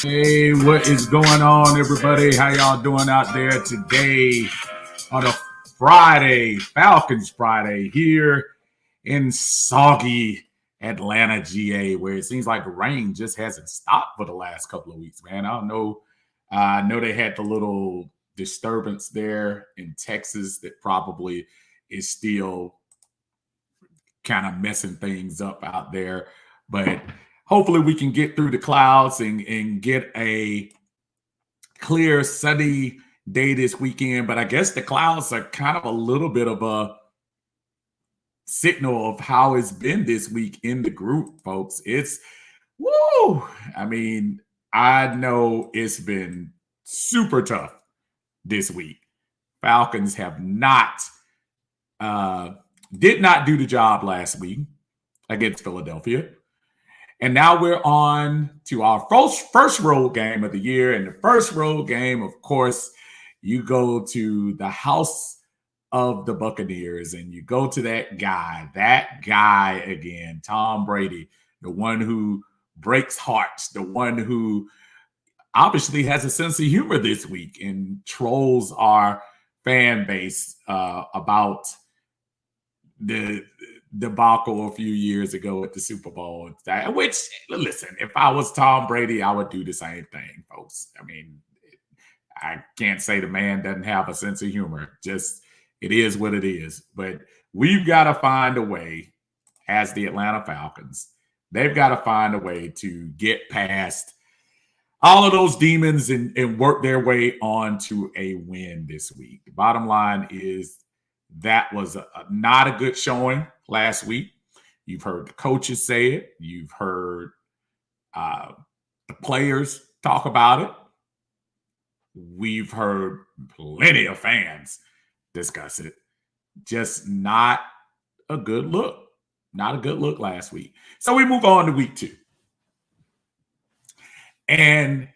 Hey, what is going on, everybody? How y'all doing out there today on a Friday, Falcons Friday, here in soggy Atlanta, GA, where it seems like rain just hasn't stopped for the last couple of weeks, man. I don't know. I know they had the little disturbance there in Texas that probably is still kind of messing things up out there. But hopefully we can get through the clouds and get a clear, sunny day this weekend. But I guess the clouds are kind of a little bit of a signal of how it's been this week in the group, folks. It's woo. I mean, I know it's been super tough this week. Falcons have not did not do the job last week against Philadelphia. And now we're on to our first road game of the year. And the first road game, of course, you go to the house of the Buccaneers and you go to that guy again, Tom Brady, the one who breaks hearts, the one who obviously has a sense of humor this week and trolls our fan base about the debacle a few years ago at the Super Bowl. Which, listen, if I was Tom Brady, I would do the same thing, folks. I mean, I can't say the man doesn't have a sense of humor. Just, it is what it is. But we've got to find a way, as the Atlanta Falcons, they've got to find a way to get past all of those demons and work their way on to a win this week. The bottom line is that was not a good showing last week. You've heard the coaches say it. You've heard the players talk about it. We've heard plenty of fans discuss it. Just not a good look. Not a good look last week. So we move on to week 2. And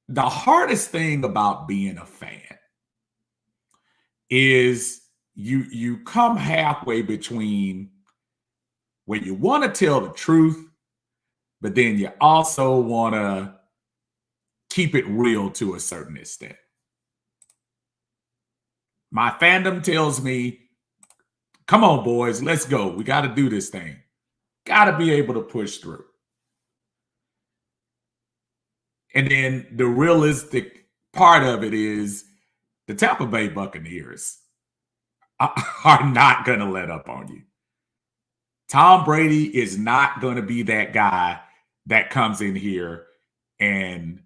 the hardest thing about being a fan is you come halfway between where you want to tell the truth, but then you also want to keep it real to a certain extent. My fandom tells me, come on, boys, let's go. We got to do this thing. Got to be able to push through. And then the realistic part of it is the Tampa Bay Buccaneers are not going to let up on you. Tom Brady is not going to be that guy that comes in here and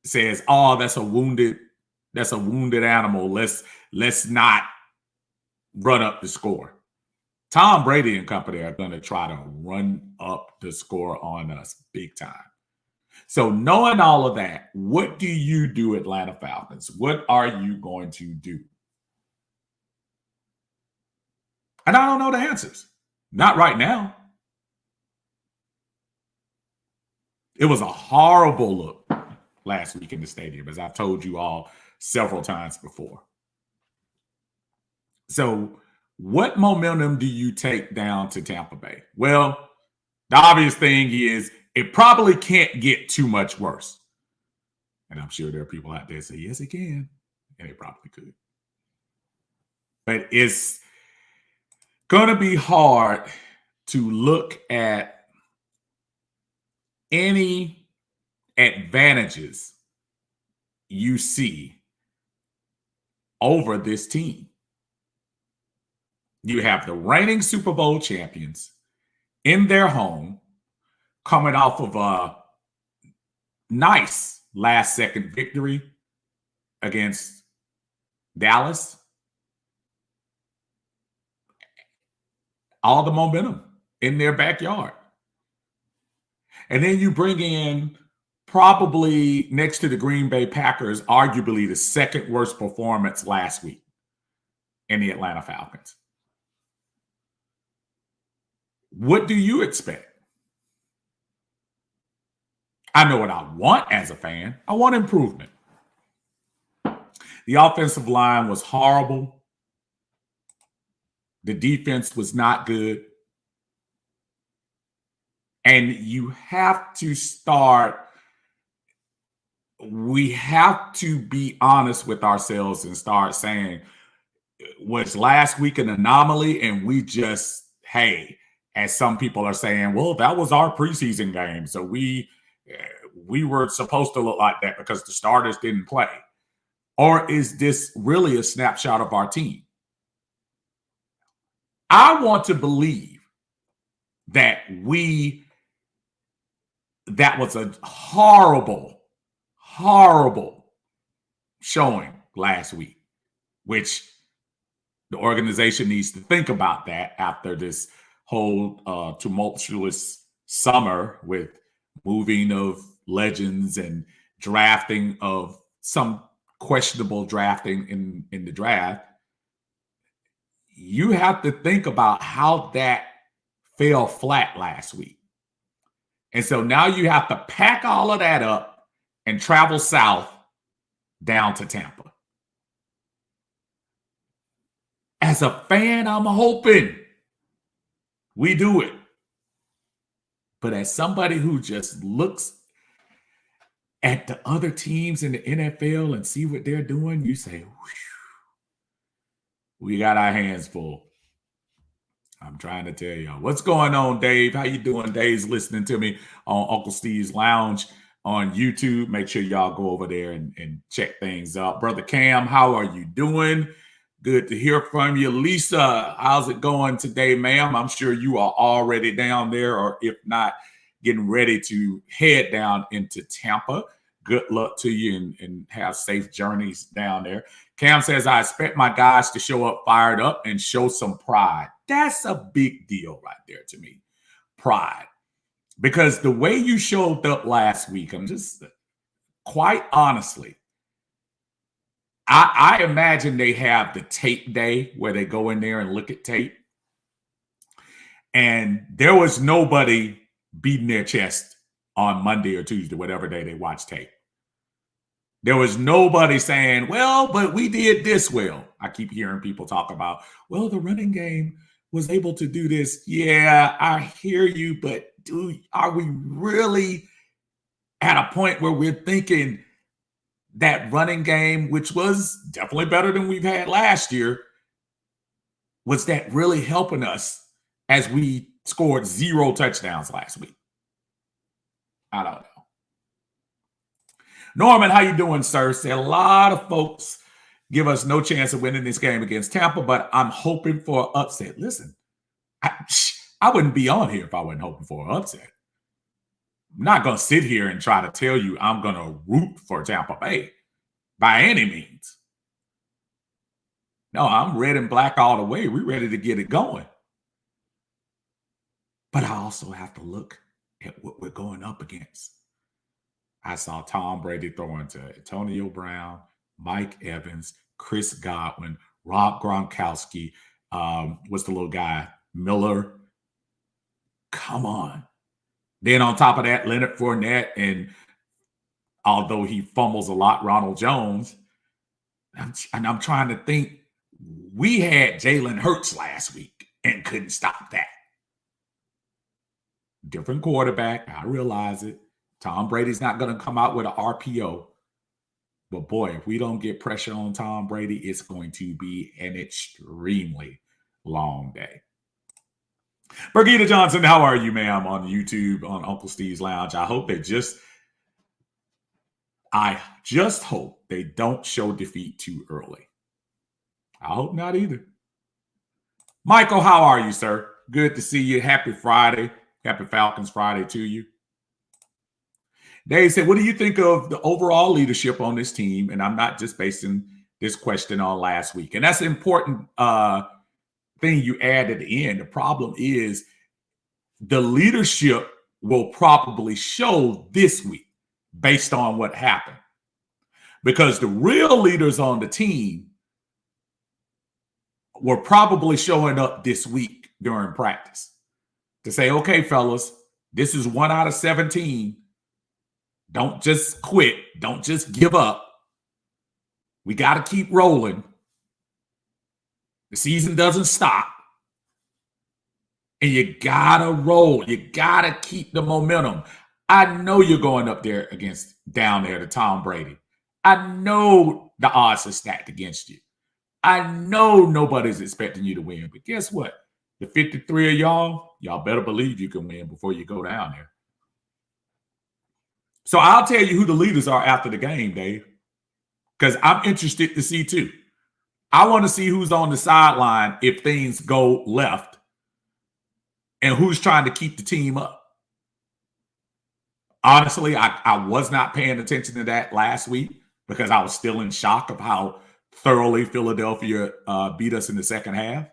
says, "Oh, that's a wounded animal. Let's not run up the score." Tom Brady and company are going to try to run up the score on us big time. So knowing all of that, what do you do, Atlanta Falcons? What are you going to do? And I don't know the answers. Not right now. It was a horrible look last week in the stadium, as I've told you all several times before. So what momentum do you take down to Tampa Bay? Well, the obvious thing is it probably can't get too much worse. And I'm sure there are people out there that say, yes, it can. And it probably could. But it's going to be hard to look at any advantages you see over this team. You have the reigning Super Bowl champions in their home, coming off of a nice last-second victory against Dallas. All the momentum in their backyard. And then you bring in probably next to the Green Bay Packers, arguably the second worst performance last week in the Atlanta Falcons. What do you expect? I know what I want as a fan. I want improvement. The offensive line was horrible. The defense was not good. And you have to we have to be honest with ourselves and start saying, was last week an anomaly? And we just, hey, as some people are saying, well, that was our preseason game. So we were supposed to look like that because the starters didn't play. Or is this really a snapshot of our team? I want to believe that that was a horrible, horrible showing last week, which the organization needs to think about that after this whole tumultuous summer with moving of legends and drafting of some questionable drafting in the draft. You have to think about how that fell flat last week. And so now you have to pack all of that up and travel south down to Tampa. As a fan, I'm hoping we do it. But as somebody who just looks at the other teams in the NFL and see what they're doing, you say, we got our hands full. I'm trying to tell y'all. What's going on, Dave? How you doing? Dave's listening to me on Uncle Steve's Lounge on YouTube. Make sure y'all go over there and check things out. Brother Cam, how are you doing? Good to hear from you. Lisa, how's it going today, ma'am? I'm sure you are already down there, or if not, getting ready to head down into Tampa. Good luck to you and have safe journeys down there. Cam says, I expect my guys to show up fired up and show some pride. That's a big deal right there to me. Pride. Because the way you showed up last week, I'm just quite honestly, I imagine they have the tape day where they go in there and look at tape. And there was nobody beating their chest on Monday or Tuesday, whatever day they watch tape. There was nobody saying, well, but we did this well. I keep hearing people talk about, well, the running game was able to do this. Yeah, I hear you, but dude, are we really at a point where we're thinking that running game, which was definitely better than we've had last year, was that really helping us as we scored 0 touchdowns last week? I don't know. Norman, how you doing, sir? Say a lot of folks give us no chance of winning this game against Tampa, but I'm hoping for an upset. Listen, I wouldn't be on here if I wasn't hoping for an upset. I'm not going to sit here and try to tell you I'm going to root for Tampa Bay by any means. No, I'm red and black all the way. We're ready to get it going. But I also have to look at what we're going up against. I saw Tom Brady throwing to Antonio Brown, Mike Evans, Chris Godwin, Rob Gronkowski. What's the little guy? Miller. Come on. Then on top of that, Leonard Fournette, and although he fumbles a lot, Ronald Jones. I'm trying to think. We had Jalen Hurts last week and couldn't stop that. Different quarterback. I realize it. Tom Brady's not going to come out with an RPO. But boy, if we don't get pressure on Tom Brady, it's going to be an extremely long day. Birgitta Johnson, how are you, ma'am, on YouTube, on Uncle Steve's Lounge? I just hope they don't show defeat too early. I hope not either. Michael, how are you, sir? Good to see you. Happy Friday. Happy Falcons Friday to you. Dave said, what do you think of the overall leadership on this team? And I'm not just basing this question on last week. And that's an important thing you add at the end. The problem is the leadership will probably show this week based on what happened. Because the real leaders on the team were probably showing up this week during practice to say, okay, fellas, this is 1 out of 17. Don't just quit. Don't just give up. We got to keep rolling. The season doesn't stop. And you gotta roll. You gotta keep the momentum. I know you're going up there down there to Tom Brady. I know the odds are stacked against you. I know nobody's expecting you to win. But guess what? The 53 of y'all better believe you can win before you go down there. So I'll tell you who the leaders are after the game, Dave, because I'm interested to see too. I want to see who's on the sideline if things go left and who's trying to keep the team up. Honestly, I was not paying attention to that last week because I was still in shock of how thoroughly Philadelphia beat us in the second half.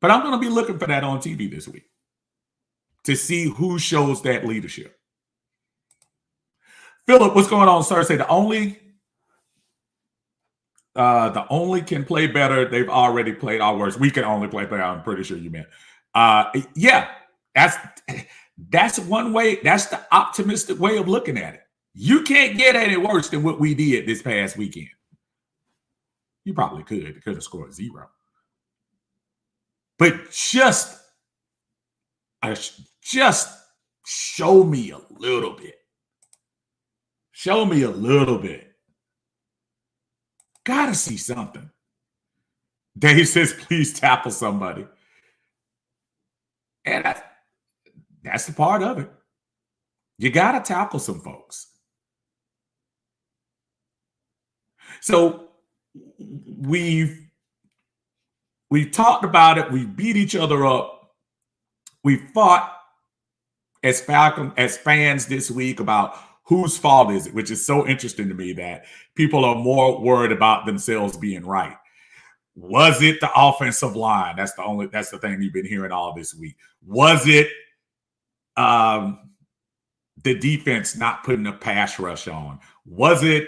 But I'm going to be looking for that on TV this week to see who shows that leadership. Philip, what's going on, sir? Say the only can play better. They've already played our worst. We can only play better. I'm pretty sure you meant. Yeah, that's one way. That's the optimistic way of looking at it. You can't get any worse than what we did this past weekend. You probably could. You could have scored 0. But just show me a little bit. Show me a little bit. Gotta see something. Dave says, please tackle somebody. And that's the part of it. You gotta tackle some folks. So we've talked about it. We beat each other up. We fought as fans this week about whose fault is it, which is so interesting to me that people are more worried about themselves being right. Was it the offensive line? That's the thing you've been hearing all this week. Was it the defense not putting a pass rush on? Was it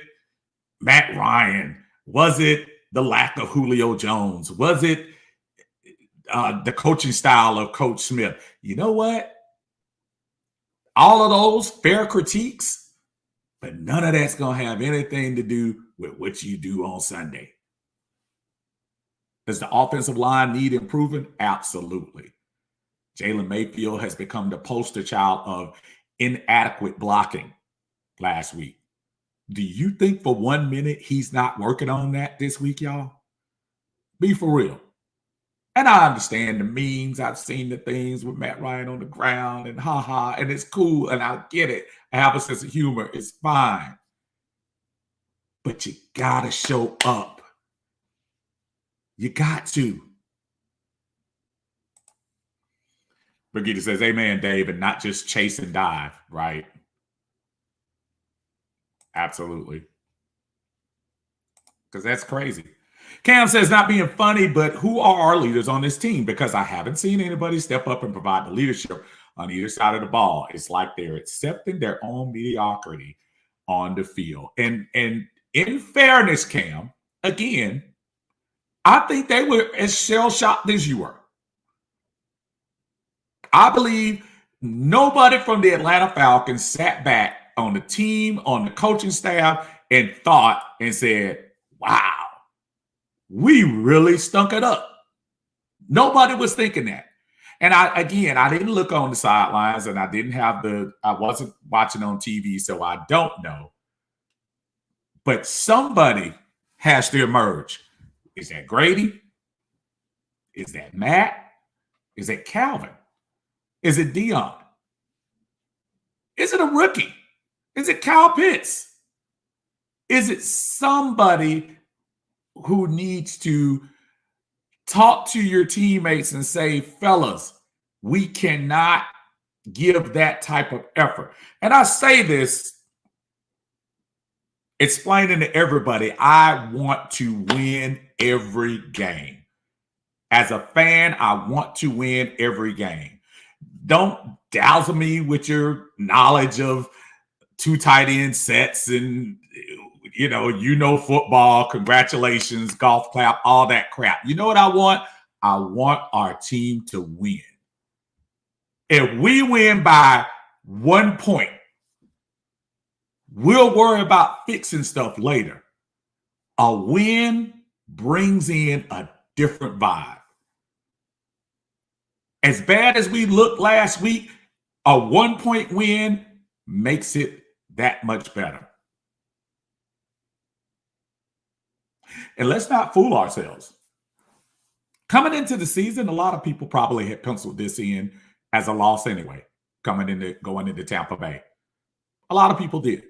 Matt Ryan? Was it the lack of Julio Jones? Was it the coaching style of Coach Smith? You know what? All of those fair critiques, but none of that's going to have anything to do with what you do on Sunday. Does the offensive line need improving? Absolutely. Jalen Mayfield has become the poster child of inadequate blocking last week. Do you think for 1 minute he's not working on that this week, y'all? Be for real. And I understand the memes. I've seen the things with Matt Ryan on the ground and ha-ha, and it's cool, and I get it. I have a sense of humor. It's fine. But you got to show up. You got to. Brigitte says, amen, Dave, and not just chase and dive, right? Absolutely. Because that's crazy. Cam says, not being funny, but who are our leaders on this team? Because I haven't seen anybody step up and provide the leadership on either side of the ball. It's like they're accepting their own mediocrity on the field. And in fairness, Cam, again, I think they were as shell-shocked as you were. I believe nobody from the Atlanta Falcons sat back on the team, on the coaching staff, and thought and said, wow, we really stunk it up. Nobody was thinking that. And I didn't look on the sidelines, and I wasn't watching on TV, so I don't know. But somebody has to emerge. Is that Grady? Is that Matt? Is it Calvin? Is it Dion? Is it a rookie? Is it Kyle Pitts? Is it somebody who needs to talk to your teammates and say, fellas, we cannot give that type of effort? And I say this explaining to everybody, I want to win every game. As a fan, I want to win every game. Don't dazzle me with your knowledge of 2 tight end sets and, you know football, congratulations, golf clap, all that crap. You know what I want? I want our team to win. If we win by 1 point, we'll worry about fixing stuff later. A win brings in a different vibe. As bad as we looked last week, a 1-point win makes it that much better. And let's not fool ourselves. Coming into the season, a lot of people probably had penciled this in as a loss anyway, going into Tampa Bay. A lot of people did.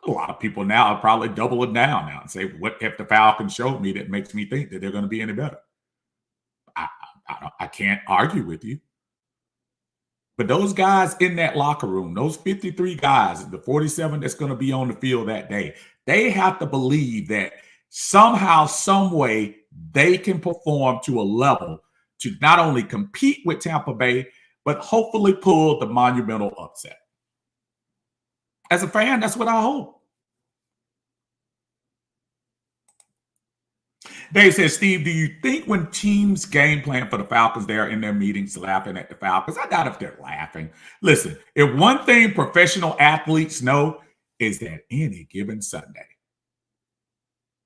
A lot of people now are probably doubling down now and say, what if the Falcons showed me that makes me think that they're going to be any better? I can't argue with you. But those guys in that locker room, those 53 guys, the 47 that's going to be on the field that day, they have to believe that somehow, some way, they can perform to a level to not only compete with Tampa Bay, but hopefully pull the monumental upset. As a fan, that's what I hope. Dave says, Steve, do you think when teams game plan for the Falcons, they are in their meetings laughing at the Falcons? I doubt if they're laughing. Listen, if one thing professional athletes know is that any given Sunday,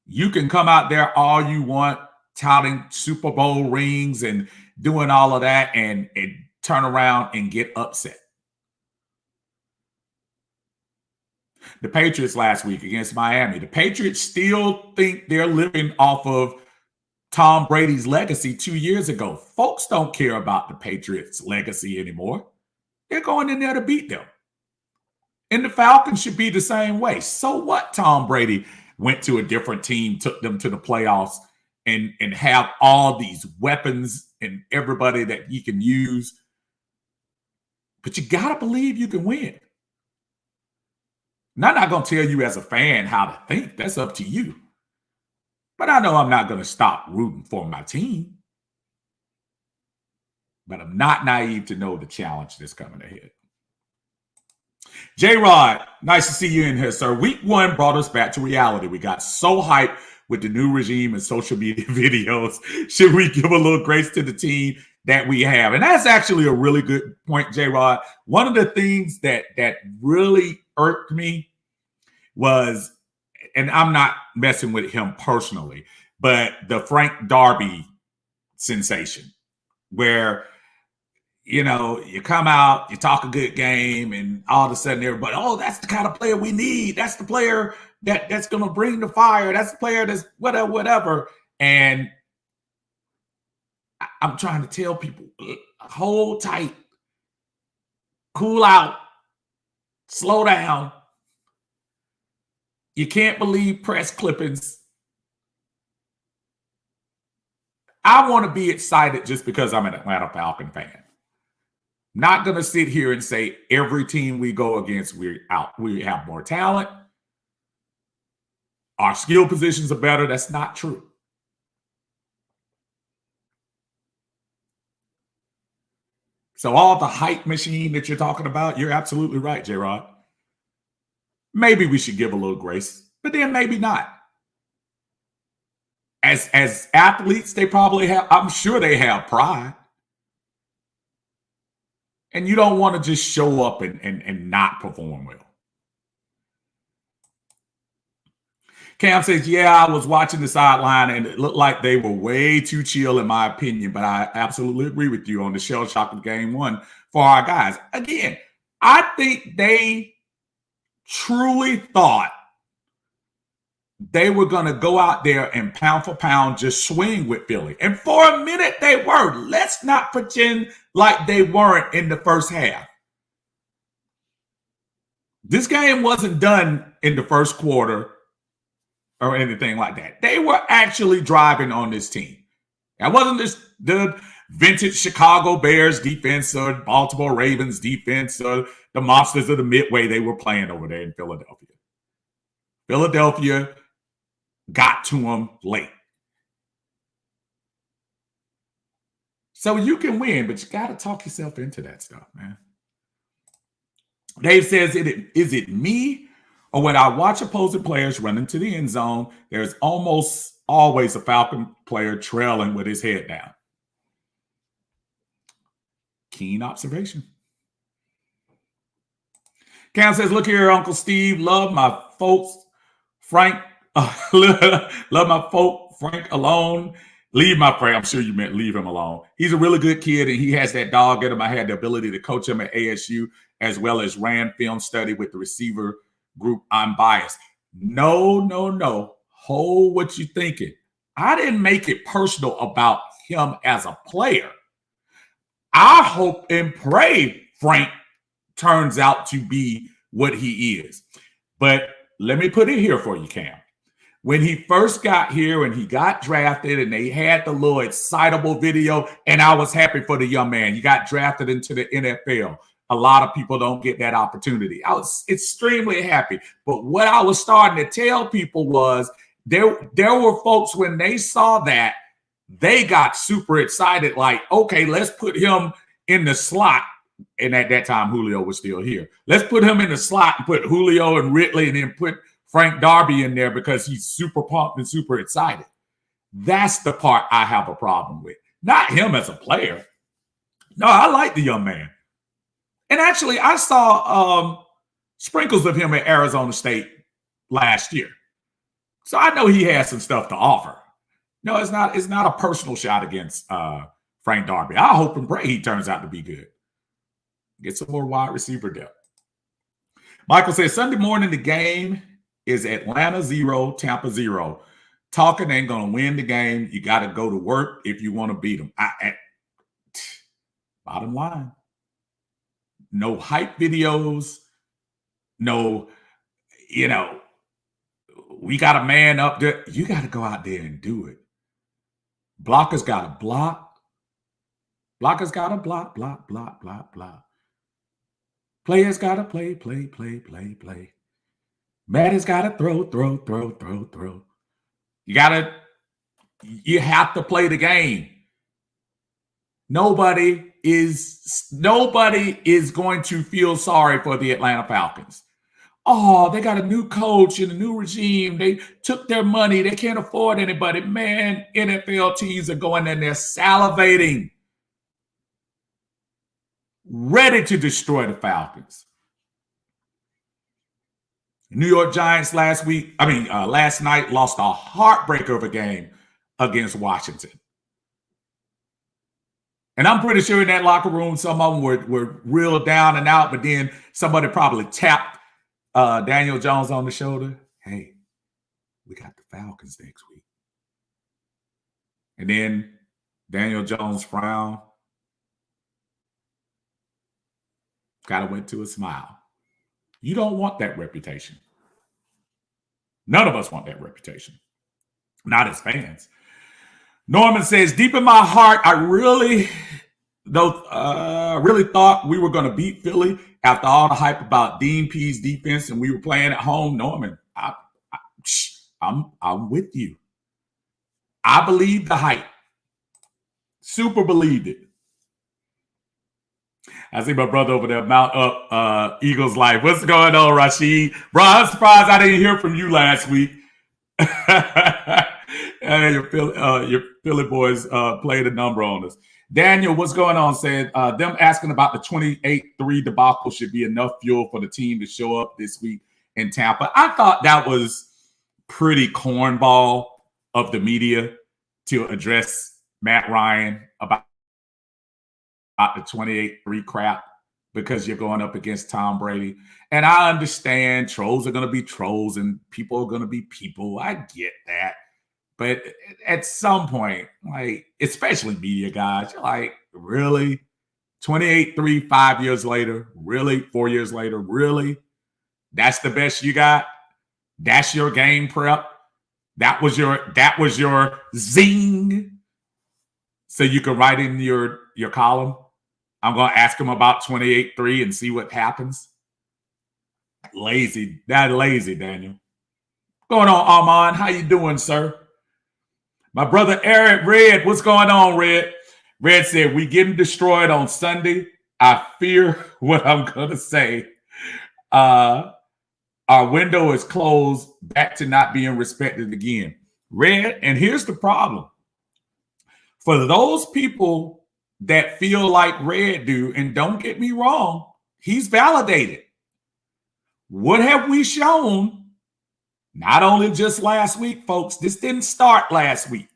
you can come out there all you want, touting Super Bowl rings and doing all of that and turn around and get upset. The Patriots last week against Miami. The Patriots still think they're living off of Tom Brady's legacy 2 years ago. Folks don't care about the Patriots' legacy anymore. They're going in there to beat them. And the Falcons should be the same way. So what? Tom Brady went to a different team, took them to the playoffs, and have all these weapons and everybody that he can use. But you got to believe you can win. And I'm not going to tell you as a fan how to think. That's up to you. But I know I'm not going to stop rooting for my team. But I'm not naive to know the challenge that's coming ahead. J-Rod, nice to see you in here, sir. Week 1 brought us back to reality. We got so hyped with the new regime and social media videos. Should we give a little grace to the team that we have? And that's actually a really good point, J-Rod. One of the things that really irked me was, and I'm not messing with him personally, but the Frank Darby sensation where, you know, you come out, you talk a good game, and all of a sudden everybody, oh, that's the kind of player we need. That's the player that's going to bring the fire. That's the player that's whatever. And I'm trying to tell people, hold tight, cool out, slow down. You can't believe press clippings. I want to be excited just because I'm an Atlanta Falcon fan. Not going to sit here and say every team we go against, we have more talent. Our skill positions are better. That's not true. So all the hype machine that you're talking about, you're absolutely right, J-Rod. Maybe we should give a little grace, but then maybe not. As athletes, they probably have, I'm sure they have pride. And you don't want to just show up and not perform well. Cam says, yeah, I was watching the sideline and it looked like they were way too chill in my opinion, but I absolutely agree with you on the shell shock of game 1 for our guys. Again, I think they truly thought they were going to go out there and pound for pound just swing with Philly. And for a minute they were. Let's not pretend like they weren't in the first half. This game wasn't done in the first quarter or anything like that. They were actually driving on this team. That wasn't just the vintage Chicago Bears defense or Baltimore Ravens defense or the monsters of the Midway they were playing over there in Philadelphia. Philadelphia got to them late. So you can win, but you got to talk yourself into that stuff, man. Dave says, is it me or when I watch opposing players run into the end zone, there's almost always a Falcon player trailing with his head down? Keen observation. Cam says, look here, Uncle Steve, love my folks, Frank, love my folk, Frank alone. Leave my friend. I'm sure you meant leave him alone. He's a really good kid, and he has that dog in him. I had the ability to coach him at ASU, as well as ran film study with the receiver group. I'm biased. No. Hold what you thinking. I didn't make it personal about him as a player. I hope and pray Frank turns out to be what he is. But let me put it here for you, Cam. When he first got here and he got drafted and they had the little excitable video, and I was happy for the young man. He got drafted into the NFL. A lot of people don't get that opportunity. I was extremely happy. But what I was starting to tell people was there were folks when they saw that, they got super excited, like, okay, let's put him in the slot. And at that time, Julio was still here. Let's put him in the slot and put Julio and Ridley and then put Frank Darby in there because he's super pumped and super excited. That's the part I have a problem with. Not him as a player. No, I like the young man. And actually, I saw sprinkles of him at Arizona State last year. So I know he has some stuff to offer. No, it's not a personal shot against Frank Darby. I hope and pray he turns out to be good. Get some more wide receiver depth. Michael says, Sunday morning, the game is Atlanta 0, Tampa 0. Talking ain't going to win the game. You got to go to work if you want to beat them. Bottom line. No hype videos. No, we got a man up there. You got to go out there and do it. Blockers got to block. Blockers got to block. Players got to play. Matt has got to throw. You have to play the game. Nobody is going to feel sorry for the Atlanta Falcons. Oh, they got a new coach and a new regime. They took their money. They can't afford anybody. Man, NFL teams are going in there salivating, ready to destroy the Falcons. New York Giants last night lost a heartbreaker of a game against Washington. And I'm pretty sure in that locker room, some of them were real down and out, but then somebody probably tapped Daniel Jones on the shoulder. Hey, we got the Falcons next week. And then Daniel Jones frowned. Kind of went to a smile. You don't want that reputation. None of us want that reputation. Not as fans. Norman says, deep in my heart, I really thought we were going to beat Philly after all the hype about Dean Pease defense and we were playing at home. Norman, I'm with you. I believe the hype. Super believed it. I see my brother over there, Mount Up, Eagles Life. What's going on, Rashid? Bro, I'm surprised I didn't hear from you last week. Your Philly boys played a number on us. Daniel, what's going on? Said them asking about the 28-3 debacle should be enough fuel for the team to show up this week in Tampa. I thought that was pretty cornball of the media to address Matt Ryan about the 28-3 crap because you're going up against Tom Brady. And I understand trolls are going to be trolls and people are going to be people. I get that. But at some point, like, especially media guys, you're like, really? 28-3 5 years later? Really? 4 years later? Really? That's the best you got? That's your game prep? That was your zing? So you can write in your column, I'm going to ask him about 28-3 and see what happens. Lazy. That lazy, Daniel. Going on, Armand? How you doing, sir? My brother Eric Red, what's going on, Red? Red said, we getting destroyed on Sunday. I fear what I'm going to say. Our window is closed, back to not being respected again. Red, and here's the problem. For those people that feel like Red do, and don't get me wrong, he's validated. What have we shown? Not only just last week, folks. This didn't start last week.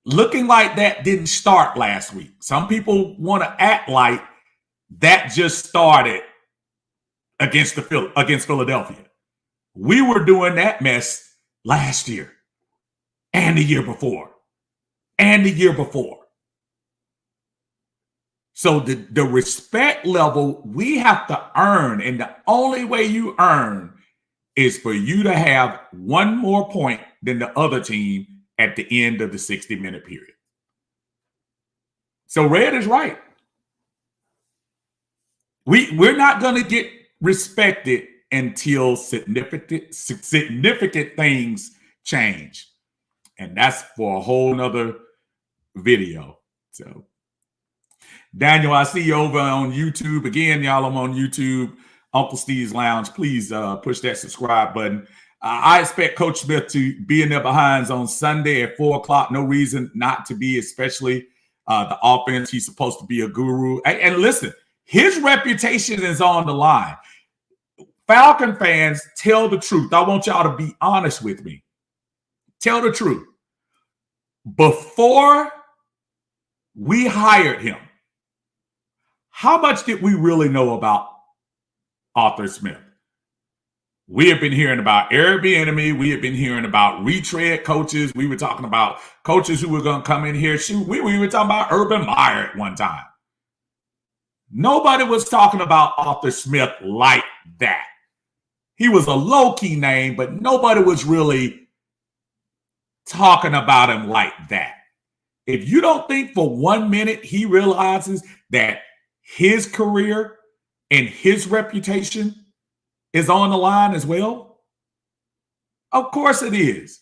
looking like that didn't start last week. Some people want to act like that just started against Philadelphia. We were doing that mess last year and the year before and the year before. So the respect level we have to earn, and the only way you earn is for you to have one more point than the other team at the end of the 60-minute period. So Red is right. We're not going to get respected until significant things change. And that's for a whole nother video. So Daniel, I see you over on YouTube. Again, y'all, I'm on YouTube, Uncle Steve's Lounge. Please push that subscribe button. I expect Coach Smith to be in their behinds on Sunday at 4 o'clock. No reason not to be, especially the offense. He's supposed to be a guru. And listen, his reputation is on the line. Falcon fans, tell the truth. I want y'all to be honest with me. Tell the truth. Before we hired him, how much did we really know about Arthur Smith? We have been hearing about Eric Bieniemy. We have been hearing about retread coaches. We were talking about coaches who were going to come in here. Shoot, we were talking about Urban Meyer at one time. Nobody was talking about Arthur Smith like that. He was a low-key name, but nobody was really talking about him like that. If you don't think for 1 minute he realizes that his career and his reputation is on the line as well, of course it is.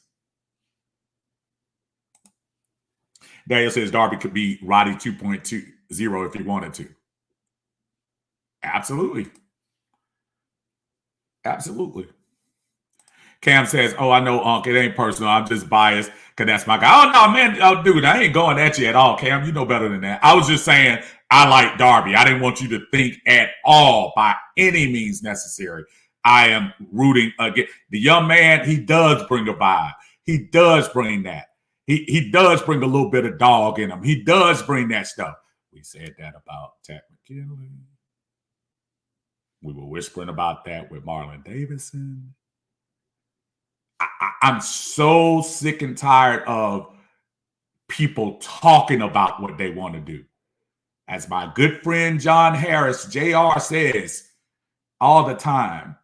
Daniel says Darby could be Roddy 2.20 if he wanted to. Absolutely. Absolutely. Cam says, oh, I know, Unc, it ain't personal. I'm just biased because that's my guy. Oh, no, man. Oh, dude, I ain't going at you at all, Cam. You know better than that. I was just saying I like Darby. I didn't want you to think at all by any means necessary I am rooting against. The young man, he does bring a vibe. He does bring that. He does bring a little bit of dog in him. He does bring that stuff. We said that about Tat McKinley. We were whispering about that with Marlon Davidson. I'm so sick and tired of people talking about what they want to do. As my good friend John Harris, JR, says all the time,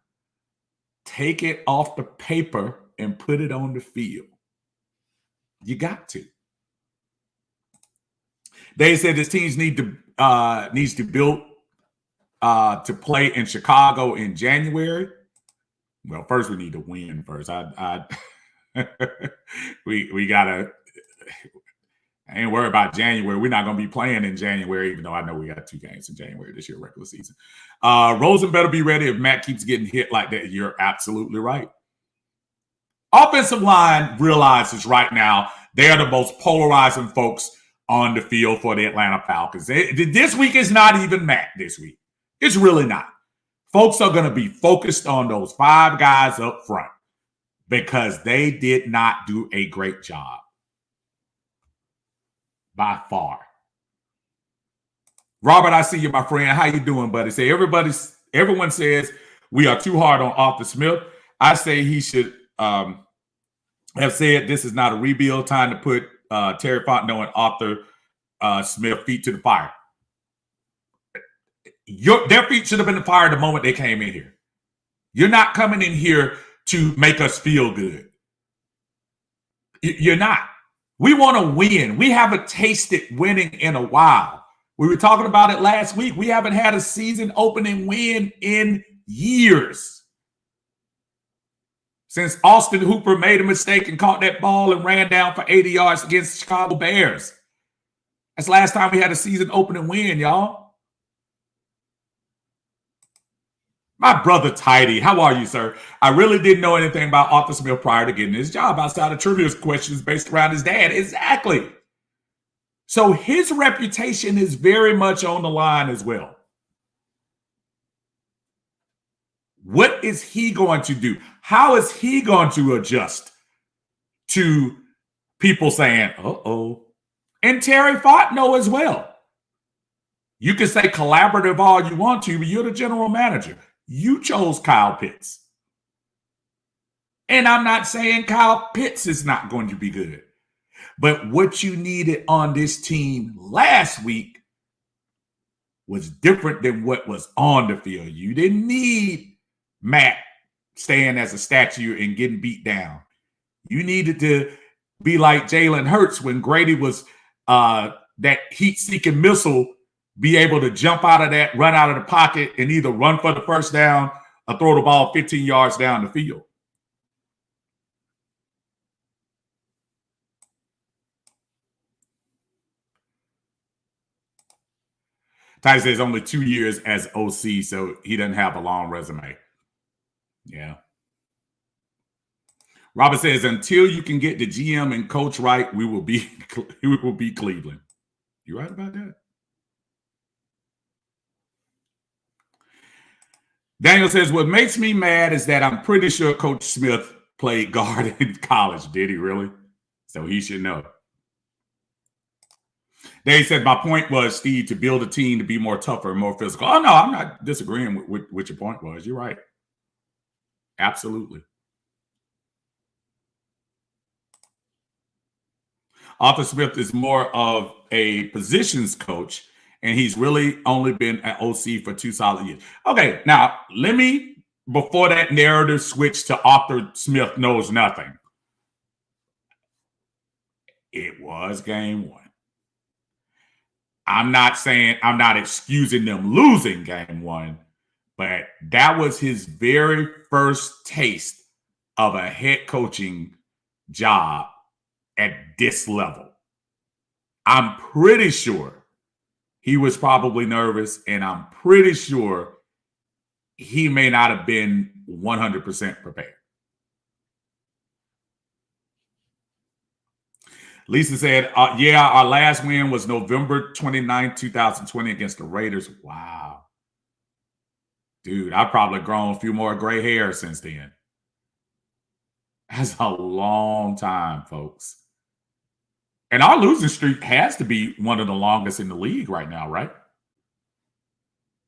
take it off the paper and put it on the field. You got to. They said this team needs to build to play in Chicago in January. Well, first we need to win first. We gotta. I ain't worried about January. We're not gonna be playing in January, even though I know we got 2 games in January this year, regular season. Rosen better be ready if Matt keeps getting hit like that. You're absolutely right. Offensive line realizes right now they are the most polarizing folks on the field for the Atlanta Falcons. This week is not even Matt this week. It's really not. Folks are going to be focused on those 5 guys up front because they did not do a great job by far. Robert, I see you, my friend. How you doing, buddy? Say everyone says we are too hard on Arthur Smith. I say he should have said this is not a rebuild. Time to put Terry Fontenot and Arthur Smith feet to the fire. Their feet should have been fired the moment they came in here. You're not coming in here to make us feel good. You're not. We want to win. We haven't tasted winning in a while. We were talking about it last week. We haven't had a season opening win in years. Since Austin Hooper made a mistake and caught that ball and ran down for 80 yards against the Chicago Bears. That's the last time we had a season opening win, y'all. My brother Tidy, how are you, sir? I really didn't know anything about Arthur Smith prior to getting his job outside of trivia questions based around his dad. Exactly. So his reputation is very much on the line as well. What is he going to do? How is he going to adjust to people saying, uh-oh, And Terry Fontenot as well. You can say collaborative all you want to, but you're the general manager. You chose Kyle Pitts. And I'm not saying Kyle Pitts is not going to be good. But what you needed on this team last week was different than what was on the field. You didn't need Matt staying as a statue and getting beat down. You needed to be like Jalen Hurts when Grady was that heat-seeking missile, be able to jump out of that, run out of the pocket, and either run for the first down or throw the ball 15 yards down the field. Ty says only 2 years as OC, so he doesn't have a long resume. Yeah. Robert says, until you can get the GM and coach right, we will be Cleveland. You right about that? Daniel says, what makes me mad is that I'm pretty sure Coach Smith played guard in college. Did he really? So he should know. Dave said, my point was, Steve, to build a team to be more tougher and more physical. Oh, no, I'm not disagreeing with what your point was. You're right. Absolutely. Arthur Smith is more of a positions coach, and he's really only been at OC for 2 solid years. Okay, now let me, before that narrative switch to Arthur Smith knows nothing. It was game 1. I'm not saying, I'm not excusing them losing game 1, but that was his very first taste of a head coaching job at this level. I'm pretty sure he was probably nervous, and I'm pretty sure he may not have been 100% prepared. Lisa said, yeah, our last win was November 29, 2020 against the Raiders. Wow. Dude, I've probably grown a few more gray hairs since then. That's a long time, folks. And our losing streak has to be one of the longest in the league right now, right?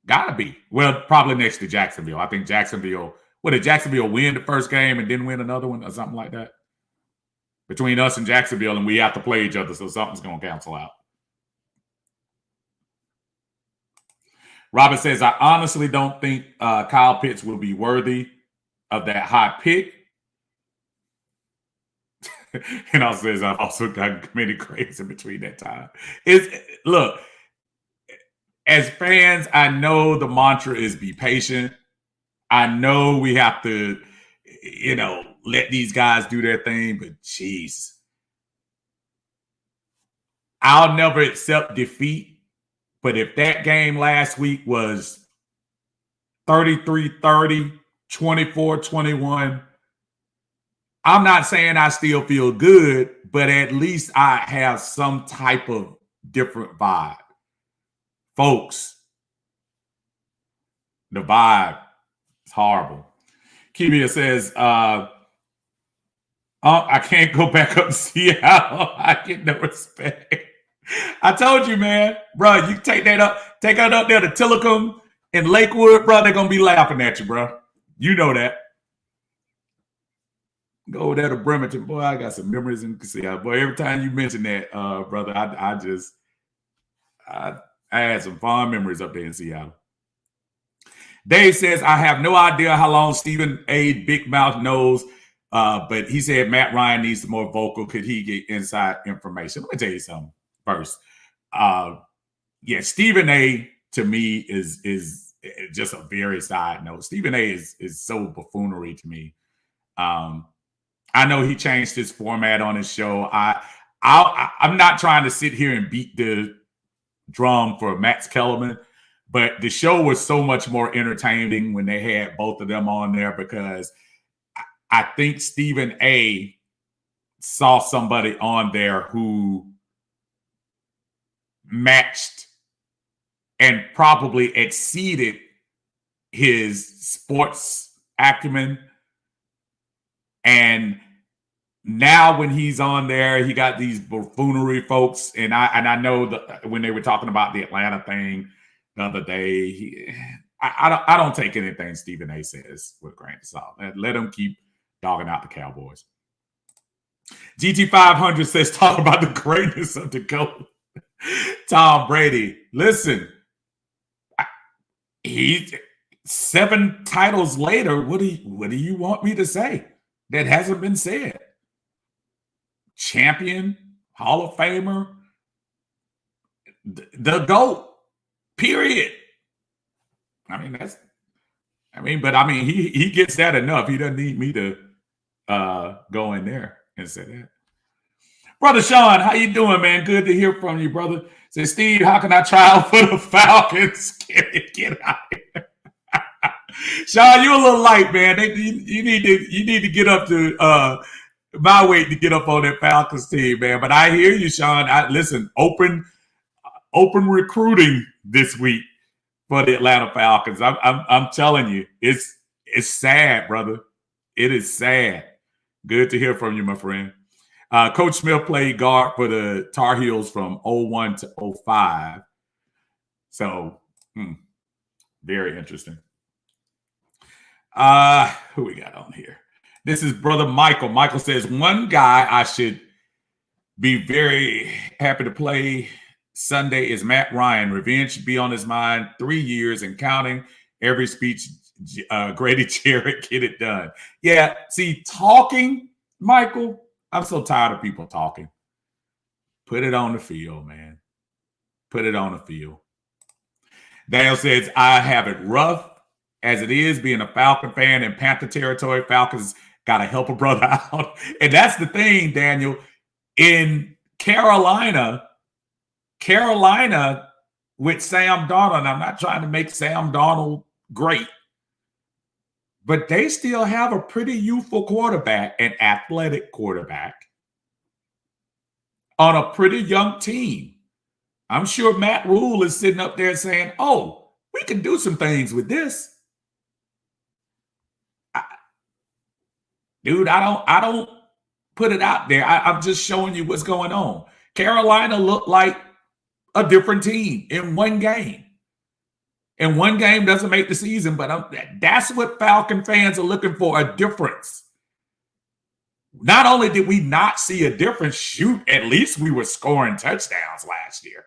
Gotta be. Well, probably next to Jacksonville. I think Jacksonville, did Jacksonville win the first game and then win another one or something like that? Between us and Jacksonville, and we have to play each other, so something's going to cancel out. Robert says, I honestly don't think Kyle Pitts will be worthy of that high pick. And also says, I've also got many grades in between that time. Look, as fans, I know the mantra is be patient. I know we have to, let these guys do their thing, but jeez. I'll never accept defeat, but if that game last week was 33-30, 24-21, I'm not saying I still feel good, but at least I have some type of different vibe. Folks, the vibe is horrible. Kibia says, I can't go back up to Seattle. I get no respect. I told you, man. Bro, you take that up there to Tillicum in Lakewood, bro, they're going to be laughing at you, bro. You know that. Go over there to Bremerton. Boy, I got some memories in Seattle. Boy, every time you mention that, brother, I had some fond memories up there in Seattle. Dave says, I have no idea how long Stephen A. Big Mouth knows, but he said Matt Ryan needs to be more vocal. Could he get inside information? Let me tell you something first. Yeah, Stephen A. to me is just a very side note. Stephen A. is so buffoonery to me. I know he changed his format on his show. I'm not trying to sit here and beat the drum for Max Kellerman, but the show was so much more entertaining when they had both of them on there, because I think Stephen A. saw somebody on there who matched and probably exceeded his sports acumen. And now when he's on there, he got these buffoonery folks, and I know that when they were talking about the Atlanta thing the other day, I don't take anything Stephen A says with a grain of salt. Let him keep dogging out the Cowboys. GT500 says, talk about the greatness of the GOAT. Tom Brady. Listen, he's 7 titles later. What do you want me to say that hasn't been said? Champion, Hall of Famer, the GOAT, period. He gets that enough. He doesn't need me to go in there and say that. Brother Sean, how you doing, man? Good to hear from you, brother. Say, Steve, how can I try out for the Falcons? Get out here. Sean, you a little light, man. You need to get up to my weight to get up on that Falcons team, man. But I hear you, Sean. Listen, open recruiting this week for the Atlanta Falcons. I'm telling you, it's sad, brother. It is sad. Good to hear from you, my friend. Coach Smith played guard for the Tar Heels from 01 to 05. So, very interesting. Who we got on here? This is Brother Michael. Michael says, one guy I should be very happy to play Sunday is Matt Ryan. Revenge should be on his mind. 3 years and counting. Every speech, Grady Jarrett, get it done. Yeah, see, talking, Michael, I'm so tired of people talking. Put it on the field, man. Put it on the field. Daniel says, I have it rough as it is being a Falcon fan in Panther territory. Falcons got to help a brother out. And that's the thing, Daniel. In Carolina with Sam Darnold, I'm not trying to make Sam Darnold great, but they still have a pretty youthful quarterback, an athletic quarterback on a pretty young team. I'm sure Matt Rule is sitting up there saying, oh, we can do some things with this. Dude, I don't put it out there. I'm just showing you what's going on. Carolina looked like a different team in one game. And one game doesn't make the season, but that's what Falcon fans are looking for, a difference. Not only did we not see a difference, shoot, at least we were scoring touchdowns last year.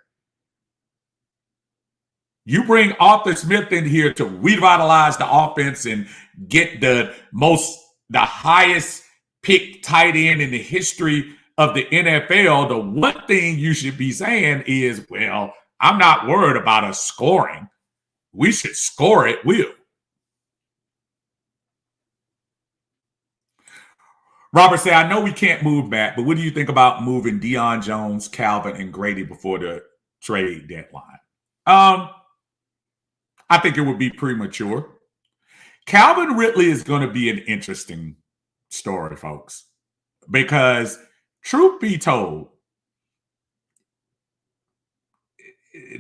You bring Arthur Smith in here to revitalize the offense and get the highest pick tight end in the history of the NFL. The one thing you should be saying is, well, I'm not worried about us scoring. We should score at will. Robert said, I know we can't move Matt, but what do you think about moving Deion Jones, Calvin, and Grady before the trade deadline? I think it would be premature. Calvin Ridley is going to be an interesting story, folks, because truth be told,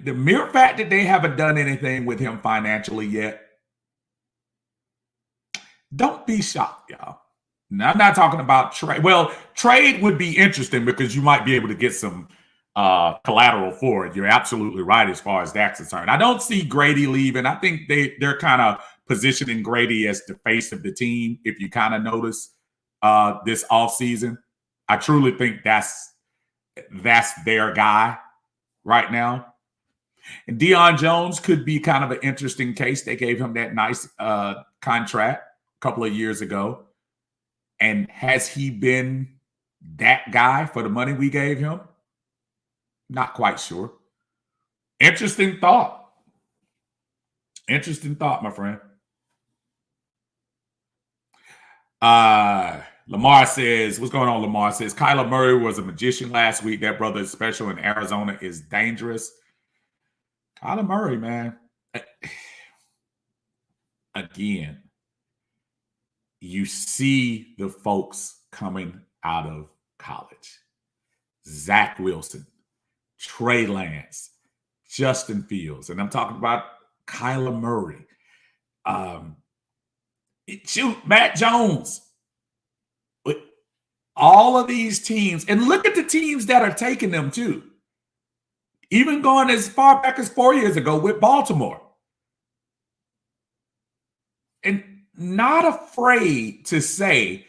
the mere fact that they haven't done anything with him financially yet, don't be shocked, y'all. Now, I'm not talking about trade. Well, trade would be interesting because you might be able to get some collateral for it. You're absolutely right as far as that's concerned. I don't see Grady leaving. I think they're kind of positioning Grady as the face of the team, if you kind of notice this offseason. I truly think that's their guy right now. And Deion Jones could be kind of an interesting case. They gave him that nice contract a couple of years ago. And has he been that guy for the money we gave him? Not quite sure. Interesting thought. Interesting thought, my friend. Lamar says, what's going on, Lamar? Says, Kyler Murray was a magician last week. That brother is special, and Arizona is dangerous. Kyler Murray, man. Again, you see the folks coming out of college. Zach Wilson, Trey Lance, Justin Fields, and I'm talking about Kyler Murray. Matt Jones. all of these teams, and look at the teams that are taking them too. Even going as far back as 4 years ago with Baltimore. And not afraid to say,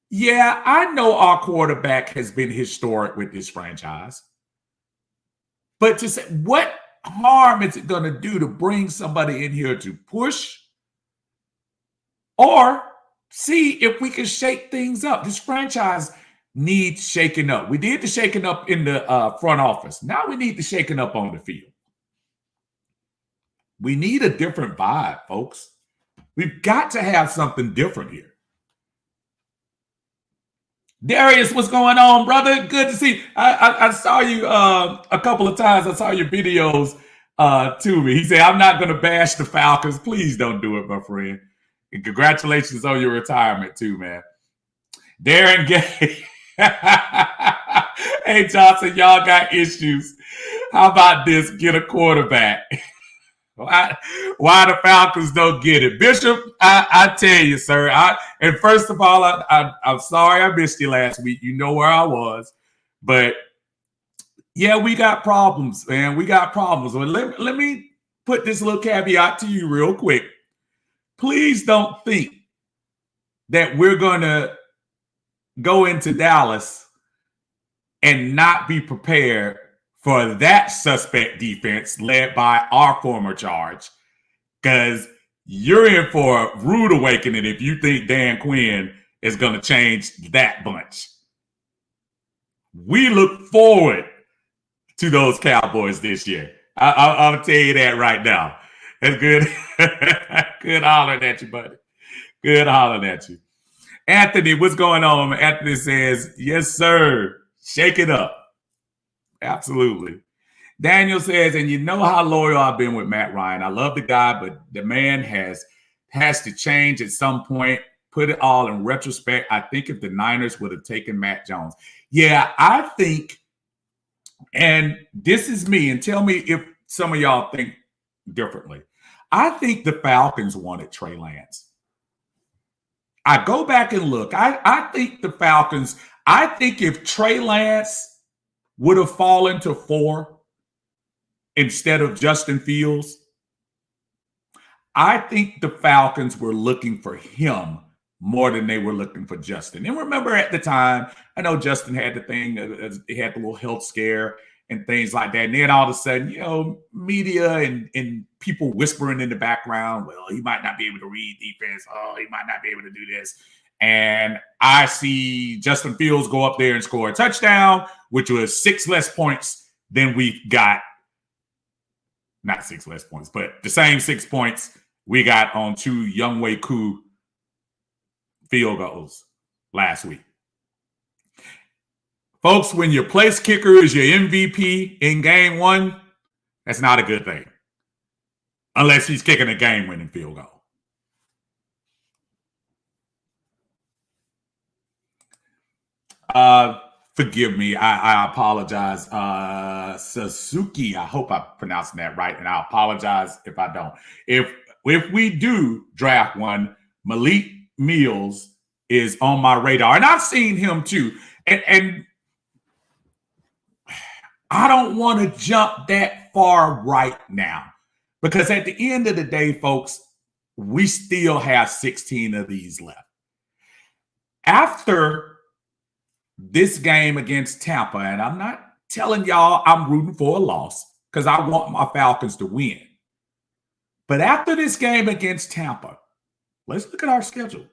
yeah, I know our quarterback has been historic with this franchise. But to say, what harm is it going to do to bring somebody in here to push or see if we can shake things up? This franchise needs shaking up. We did the shaking up in the front office. Now we need the shaking up on the field. We need a different vibe, folks. We've got to have something different here. Darius, what's going on, brother? Good to see you. I saw you a couple of times. I saw your videos to me. He said, I'm not going to bash the Falcons. Please don't do it, my friend. And congratulations on your retirement, too, man. Darren Gay. Hey, Johnson, y'all got issues. How about this? Get a quarterback. Why the Falcons don't get it? Bishop, I tell you, sir. And first of all, I'm sorry I missed you last week. You know where I was. But, yeah, we got problems, man. We got problems. Well, let me put this little caveat to you real quick. Please don't think that we're going to go into Dallas and not be prepared for that suspect defense led by our former charge, because you're in for a rude awakening if you think Dan Quinn is going to change that bunch. We look forward to those Cowboys this year. I'll tell you that right now. That's good. Good hollering at you, buddy. Good hollering at you. Anthony, what's going on? Anthony says, yes, sir. Shake it up. Absolutely. Daniel says, and you know how loyal I've been with Matt Ryan. I love the guy, but the man has to change at some point. Put it all in retrospect. I think if the Niners would have taken Matt Jones. Yeah, I think, and this is me, and tell me if some of y'all think differently. I think the Falcons wanted Trey Lance. I go back and look. I think the Falcons, I think if Trey Lance would have fallen to 4 instead of Justin Fields, I think the Falcons were looking for him more than they were looking for Justin. And remember at the time, I know Justin had the thing, he had the little health scare and things like that. And then all of a sudden, media and people whispering in the background, well, he might not be able to read defense. Oh, he might not be able to do this. And I see Justin Fields go up there and score a touchdown, which was 6 less points than we got. Not 6 less points, but the same 6 points we got on 2 Younghoe Koo field goals last week. Folks, when your place kicker is your MVP in game 1, that's not a good thing. Unless he's kicking a game-winning field goal. Forgive me. I apologize. Suzuki, I hope I'm pronouncing that right, and I apologize if I don't. If we do draft one, Malik Mills is on my radar, and I've seen him too. And I don't want to jump that far right now, because at the end of the day, folks, we still have 16 of these left. After this game against Tampa, and I'm not telling y'all I'm rooting for a loss because I want my Falcons to win. But after this game against Tampa, let's look at our schedule.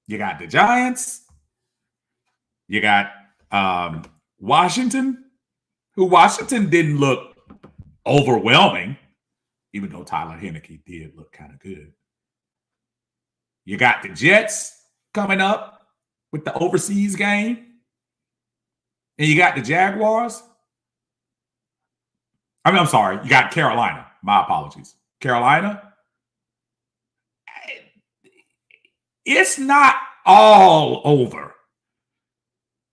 You got the Giants. You got Washington, who Washington didn't look overwhelming, even though Tyler Heineke did look kind of good. You got the Jets coming up with the overseas game. And you got the Jaguars. I'm sorry. You got Carolina. My apologies. Carolina. It's not all over.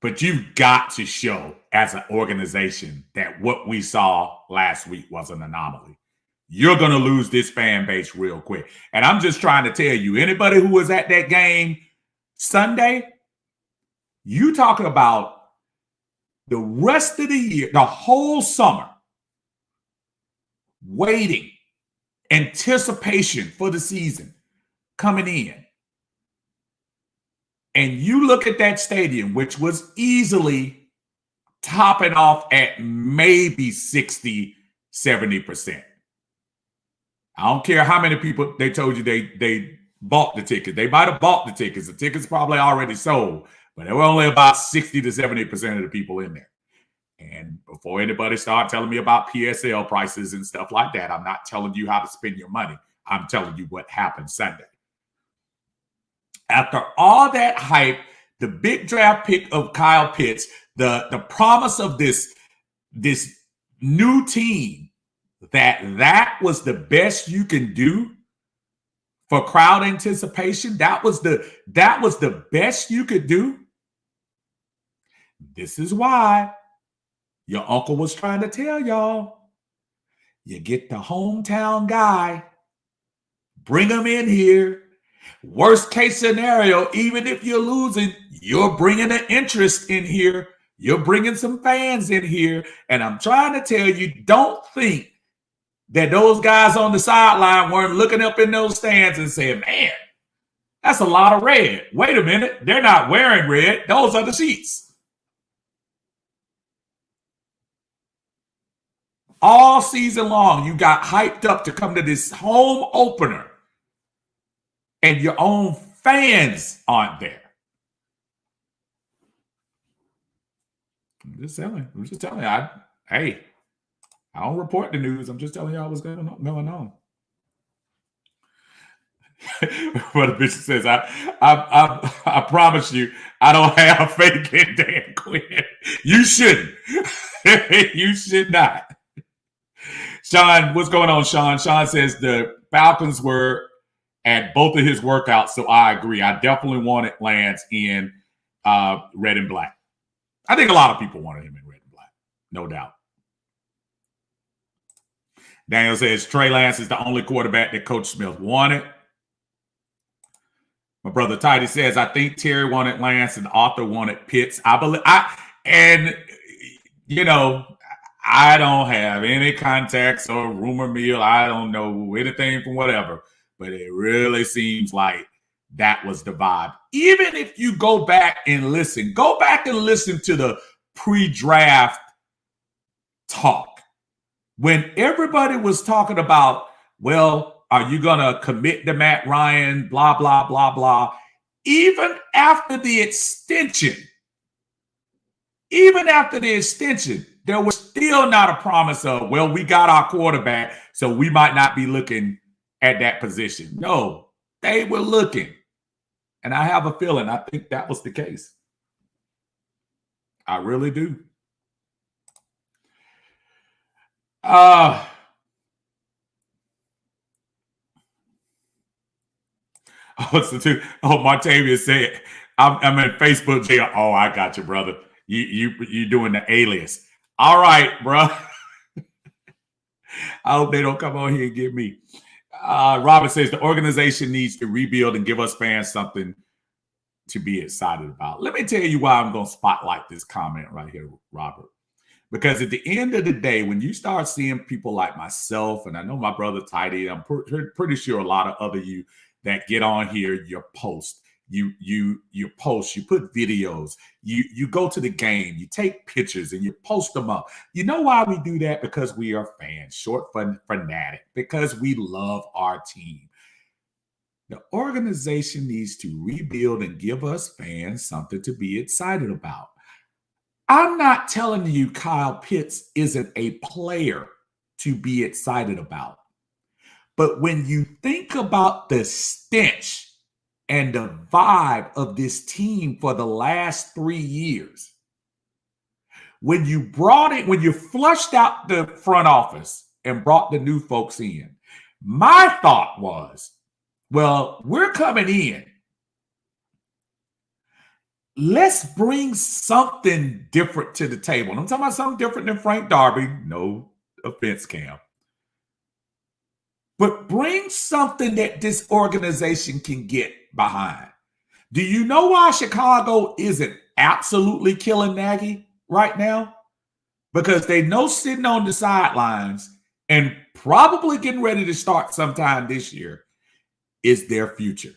But you've got to show as an organization that what we saw last week was an anomaly. You're going to lose this fan base real quick. And I'm just trying to tell you, anybody who was at that game Sunday, You talking about the rest of the year, the whole summer, waiting, anticipation for the season coming in. And you look at that stadium, which was easily topping off at maybe 60, 70%. I don't care how many people they told you they bought the ticket. They might have bought the tickets. The tickets probably already sold, but there were only about 60 to 70% of the people in there. And before anybody start telling me about PSL prices and stuff like that, I'm not telling you how to spend your money. I'm telling you what happened Sunday. After all that hype, the big draft pick of Kyle Pitts, the promise of this new team, that was the best you can do for crowd anticipation. That was the best you could do. This is why your uncle was trying to tell y'all, you get the hometown guy, bring him in here. Worst case scenario, even if you're losing, you're bringing an interest in here. You're bringing some fans in here. And I'm trying to tell you, don't think that those guys on the sideline weren't looking up in those stands and saying, man, that's a lot of red. Wait a minute. They're not wearing red. Those are the seats. All season long, you got hyped up to come to this home opener, and your own fans aren't there. I'm just telling you. I don't report the news. I'm just telling y'all what's going on. What a bitch says, I promise you, I don't have faith in Dan Quinn. You shouldn't. You should not. Sean, what's going on, Sean? Sean says the Falcons were at both of his workouts, so I agree. I definitely wanted Lance in red and black. I think a lot of people wanted him in red and black, no doubt. Daniel says Trey Lance is the only quarterback that Coach Smith wanted. My brother Tidy says, I think Terry wanted Lance and Arthur wanted Pitts. I don't have any contacts or rumor mill. I don't know anything from whatever, but it really seems like that was the vibe. Even if you go back and listen to the pre-draft talk. When everybody was talking about, well, are you going to commit to Matt Ryan, blah, blah, blah, blah. Even after the extension, there was still not a promise of, well, we got our quarterback, so we might not be looking at that position. No, they were looking. And I have a feeling, I think that was the case. I really do. Martavia said, I'm in Facebook jail. Oh, I got you, brother. You doing the alias. All right, bro. I hope they don't come on here and get me. Robert says the organization needs to rebuild and give us fans something to be excited about. Let me tell you why I'm going to spotlight this comment right here, Robert. Because at the end of the day, when you start seeing people like myself, and I know my brother Tidy, I'm pretty sure a lot of other you that get on here, you post, you post, you put videos, you go to the game, you take pictures and you post them up. You know why we do that? Because we are fans, short for fanatic, because we love our team. The organization needs to rebuild and give us fans something to be excited about. I'm not telling you Kyle Pitts isn't a player to be excited about. But when you think about the stench and the vibe of this team for the last 3 years, when you flushed out the front office and brought the new folks in, my thought was, well, we're coming in. Let's bring something different to the table. And I'm talking about something different than Frank Darby. No offense, Cam. But bring something that this organization can get behind. Do you know why Chicago isn't absolutely killing Nagy right now because they know sitting on the sidelines and probably getting ready to start sometime this year is their future.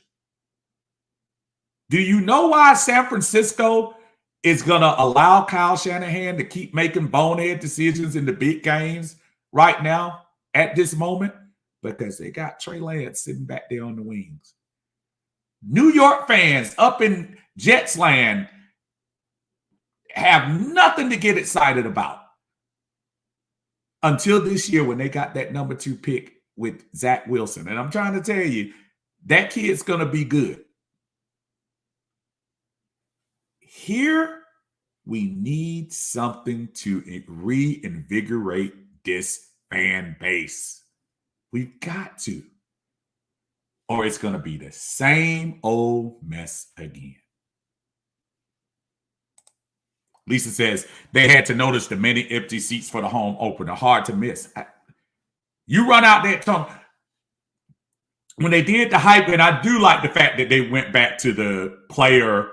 Do you know why San Francisco is going to allow Kyle Shanahan to keep making bonehead decisions in the big games right now at this moment? Because they got Trey Lance sitting back there on the wings. New York fans up in Jets land have nothing to get excited about until this year when they got that number 2 pick with Zach Wilson. And I'm trying to tell you, that kid's going to be good. Here, we need something to reinvigorate this fan base. We've got to. Or it's going to be the same old mess again. Lisa says they had to notice the many empty seats for the home opener. Hard to miss. You run out that tongue. When they did the hype, and I do like the fact that they went back to the player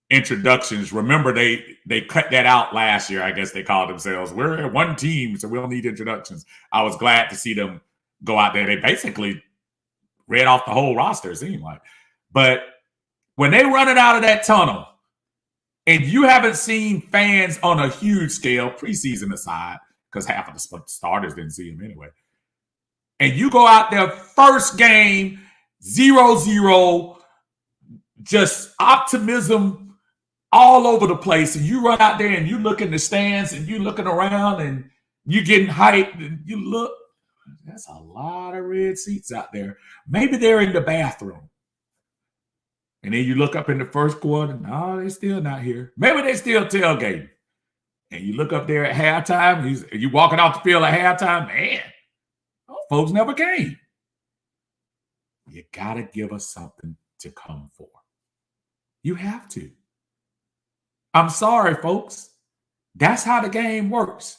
introductions. Remember, they cut that out last year. I guess they called themselves, we're one team, so we don't need introductions. I was glad to see them go out there. They basically read off the whole roster, it seemed like. But when they run it out of that tunnel, and you haven't seen fans on a huge scale, preseason aside, because half of the starters didn't see them anyway, and you go out there first game, 0-0, just optimism all over the place, and you run out there and you look in the stands and you looking around and you getting hyped and you look, that's a lot of red seats out there. Maybe they're in the bathroom. And then you look up in the first quarter, no, they're still not here. Maybe they're still tailgating. And you look up there at halftime, you walking off the field at halftime, man, those folks never came. You got to give us something to come for. You have to. I'm sorry, folks. That's how the game works.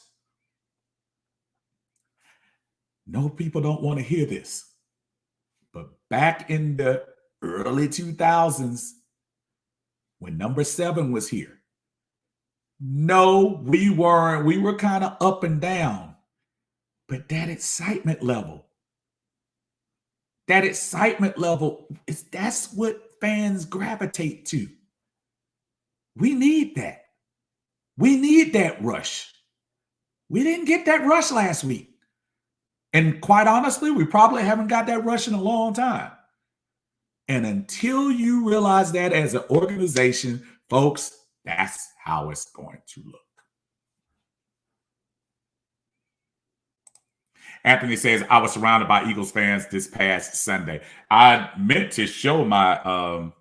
No, people don't want to hear this. But back in the early 2000s, when number 7 was here, no, we weren't. We were kind of up and down. But that excitement level, that's what fans gravitate to. We need that. We need that rush. We didn't get that rush last week. And quite honestly, we probably haven't got that rush in a long time. And until you realize that as an organization, folks, that's how it's going to look. Anthony says, I was surrounded by Eagles fans this past Sunday. I meant to show my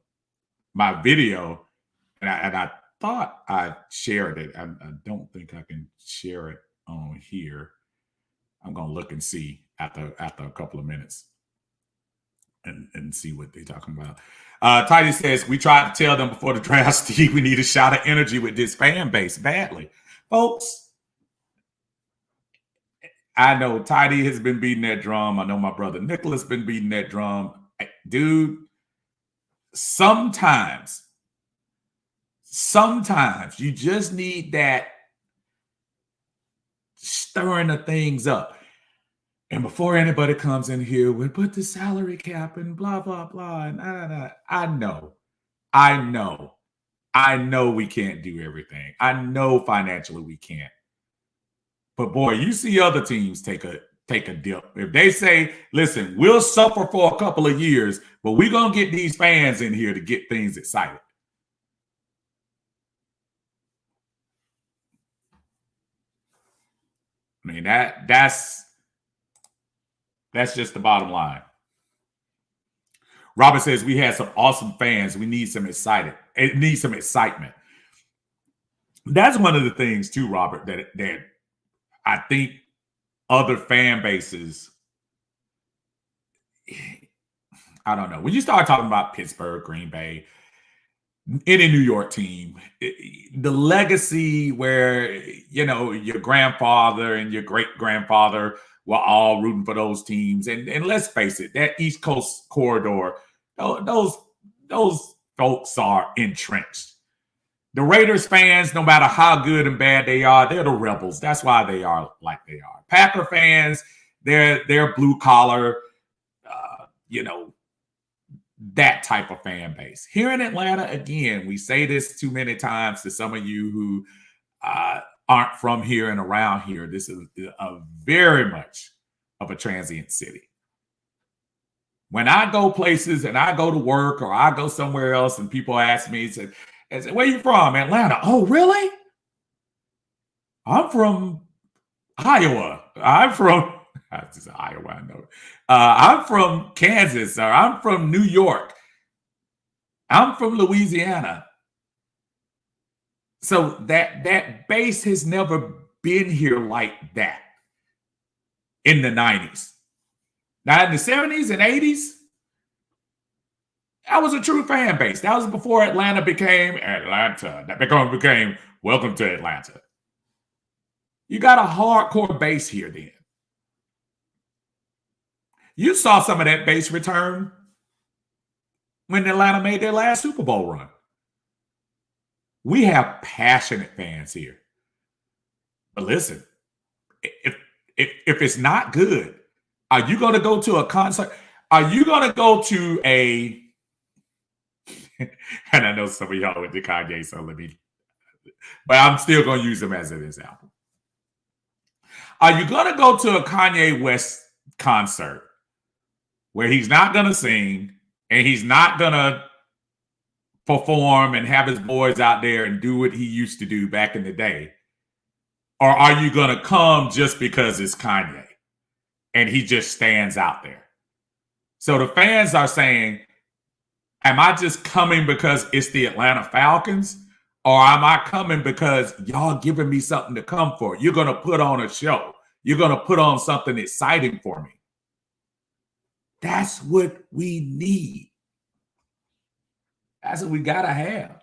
my video, and I thought I shared it. I don't think I can share it on here. I'm going to look and see after a couple of minutes and see what they're talking about. Tidy says, we tried to tell them before the draft, Steve, we need a shot of energy with this fan base badly. Folks, I know Tidy has been beating that drum. I know my brother Nicholas been beating that drum. Dude, sometimes you just need that stirring of things up. And before anybody comes in here, we put the salary cap and blah, blah, blah. And I know we can't do everything. I know financially we can't. But boy, you see other teams take a dip. If they say, listen, we'll suffer for a couple of years, but we're going to get these fans in here to get things excited. I mean, that's just the bottom line. Robert says, we had some awesome fans. We need some excitement. It needs some excitement. That's one of the things too, Robert, that I think other fan bases, I don't know. When you start talking about Pittsburgh, Green Bay, any New York team, the legacy where, you know, your grandfather and your great-grandfather were all rooting for those teams. And let's face it, that East Coast corridor, those folks are entrenched. The Raiders fans, no matter how good and bad they are, they're the rebels. That's why they are like they are. Packer fans, they're blue collar, you know, that type of fan base. Here in Atlanta, again, we say this too many times to some of you who aren't from here and around here. This is a very much of a transient city. When I go places and I go to work or I go somewhere else and people ask me, say, where you from? Atlanta. Oh, really? I'm from Iowa. I'm from Iowa, I know. I'm from Kansas, or I'm from New York. I'm from Louisiana. So that base has never been here like that in the 90s. Now, in the 70s and 80s, that was a true fan base. That was before Atlanta became Atlanta. That became Welcome to Atlanta. You got a hardcore base here then. You saw some of that base return when Atlanta made their last Super Bowl run. We have passionate fans here. But listen, if it's not good, are you going to go to a concert? Are you going to go to a and I know some of y'all went to Kanye, so but I'm still going to use him as an example. Are you going to go to a Kanye West concert where he's not going to sing and he's not going to perform and have his boys out there and do what he used to do back in the day? Or are you going to come just because it's Kanye and he just stands out there? So the fans are saying, am I just coming because it's the Atlanta Falcons? Or am I coming because y'all giving me something to come for? You're going to put on a show. You're going to put on something exciting for me. That's what we need. That's what we got to have.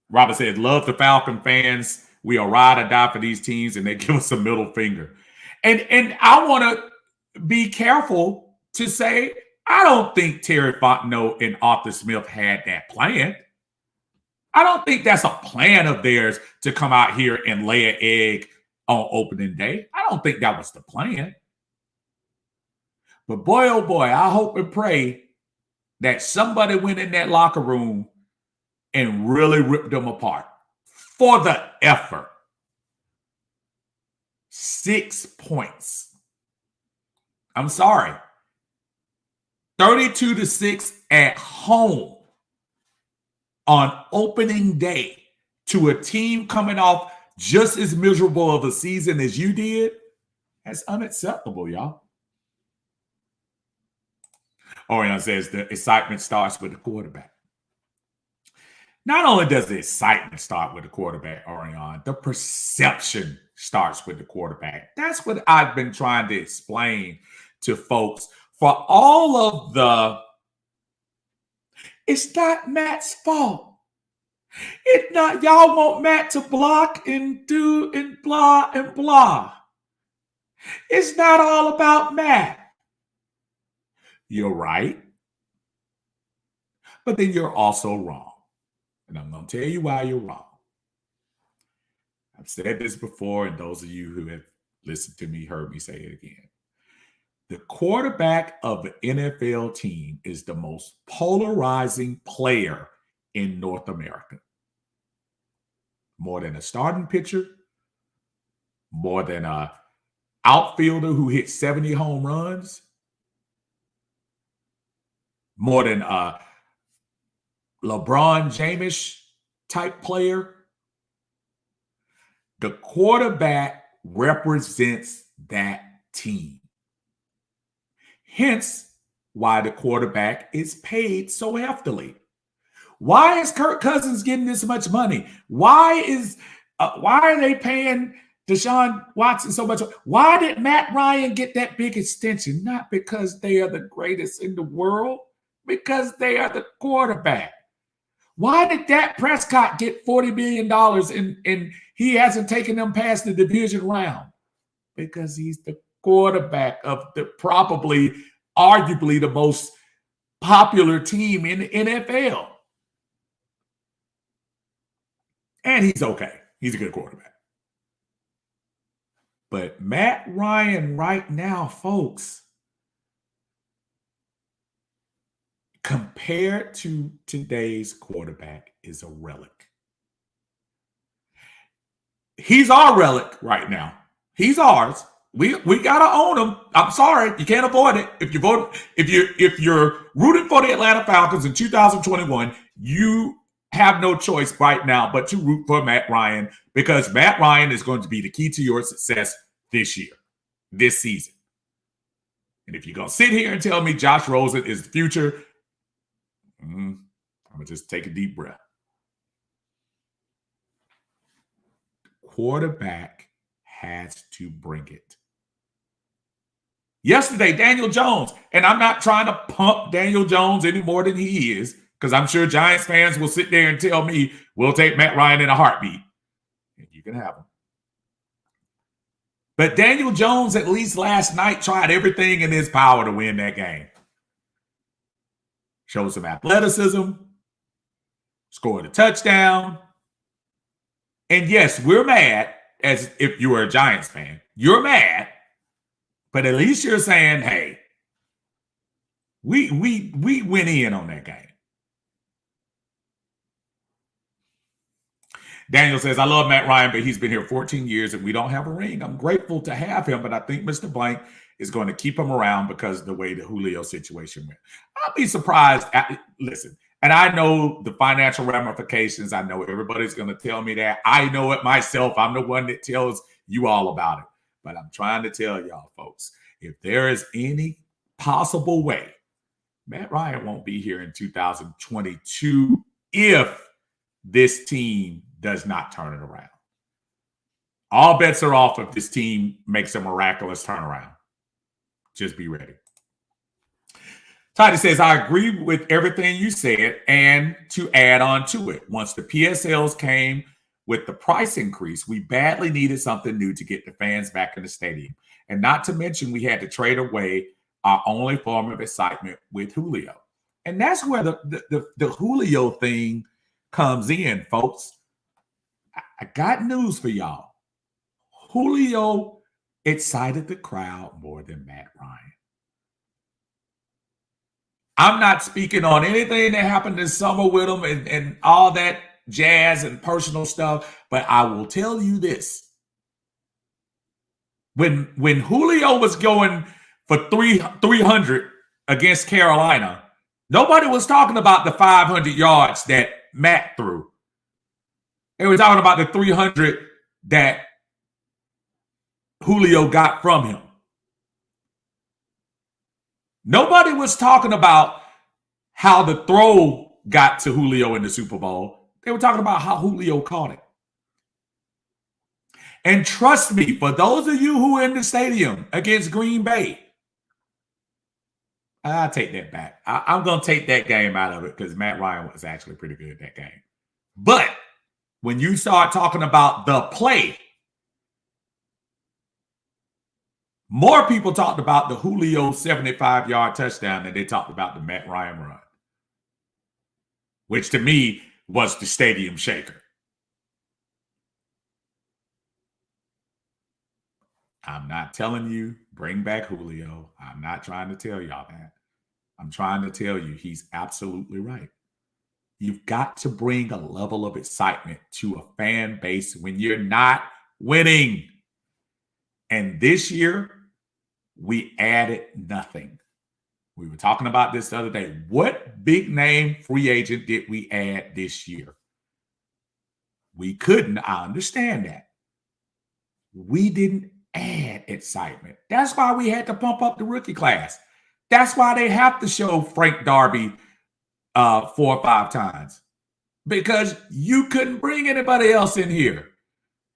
Robert said, love the Falcon fans. We are ride or die for these teams, and they give us a middle finger. And I want to be careful to say, I don't think Terry Fontenot and Arthur Smith had that plan. I don't think that's a plan of theirs to come out here and lay an egg on opening day. I don't think that was the plan. But boy, oh boy, I hope and pray that somebody went in that locker room and really ripped them apart for the effort. 6 points. I'm sorry. 32-6 at home on opening day to a team coming off just as miserable of a season as you did. That's unacceptable, y'all. Orion says the excitement starts with the quarterback. Not only does the excitement start with the quarterback, Orion, the perception starts with the quarterback. That's what I've been trying to explain to folks. For all of it's not Matt's fault. It's not, y'all want Matt to block and do and blah and blah. It's not all about Matt. You're right. But then you're also wrong. And I'm going to tell you why you're wrong. I've said this before, and those of you who have listened to me heard me say it again. The quarterback of an NFL team is the most polarizing player in North America. More than a starting pitcher, more than an outfielder who hit 70 home runs, more than a LeBron James type player. The quarterback represents that team. Hence, why the quarterback is paid so heftily. Why is Kirk Cousins getting this much money? Why are they paying Deshaun Watson so much? Why did Matt Ryan get that big extension? Not because they are the greatest in the world, because they are the quarterback. Why did Dak Prescott get $40 million and he hasn't taken them past the division round? Because he's the quarterback of the arguably the most popular team in the NFL. And he's okay. He's a good quarterback. But Matt Ryan right now, folks, compared to today's quarterback, is a relic. He's our relic right now. He's ours. We gotta own him. I'm sorry, you can't avoid it. If you're rooting for the Atlanta Falcons in 2021, you have no choice right now but to root for Matt Ryan, because Matt Ryan is going to be the key to your success this year, this season. And if you're gonna sit here and tell me Josh Rosen is the future, I'm gonna just take a deep breath. Quarterback has to bring it. Yesterday, Daniel Jones, and I'm not trying to pump Daniel Jones any more than he is, because I'm sure Giants fans will sit there and tell me we'll take Matt Ryan in a heartbeat. And you can have him. But Daniel Jones, at least last night, tried everything in his power to win that game. Showed some athleticism, scored a touchdown. And yes, we're mad, as if you were a Giants fan. You're mad, but at least you're saying, hey, we went in on that game. Daniel says, I love Matt Ryan, but he's been here 14 years and we don't have a ring. I'm grateful to have him, but I think Mr. Blank is going to keep him around because of the way the Julio situation went. I'll be surprised. Listen, and I know the financial ramifications. I know everybody's going to tell me that. I know it myself. I'm the one that tells you all about it. But I'm trying to tell y'all, folks, if there is any possible way, Matt Ryan won't be here in 2022 if this team does not turn it around. All bets are off if this team makes a miraculous turnaround. Just be ready. Titus says, I agree with everything you said, and to add on to it, once the PSLs came with the price increase, we badly needed something new to get the fans back in the stadium. And not to mention, we had to trade away our only form of excitement with Julio. And that's where the Julio thing comes in, folks. I got news for y'all. Julio excited the crowd more than Matt Ryan. I'm not speaking on anything that happened this summer with him and all that jazz and personal stuff, but I will tell you this. When Julio was going for 300 against Carolina, nobody was talking about the 500 yards that Matt threw. They were talking about the 300 that Julio got from him. Nobody was talking about how the throw got to Julio in the Super Bowl. They were talking about how Julio caught it. And trust me, for those of you who are in the stadium against Green Bay, I'll take that back. I'm going to take that game out of it because Matt Ryan was actually pretty good at that game. But when you start talking about the play, more people talked about the Julio 75-yard touchdown than they talked about the Matt Ryan run, which to me was the stadium shaker. I'm not telling you bring back Julio. I'm not trying to tell y'all that. I'm trying to tell you he's absolutely right. You've got to bring a level of excitement to a fan base when you're not winning. And this year, we added nothing. We were talking about this the other day. What big name free agent did we add this year? We couldn't. I understand that. We didn't add excitement. That's why we had to pump up the rookie class. That's why they have to show Frank Darby 4 or 5 times, because you couldn't bring anybody else in here.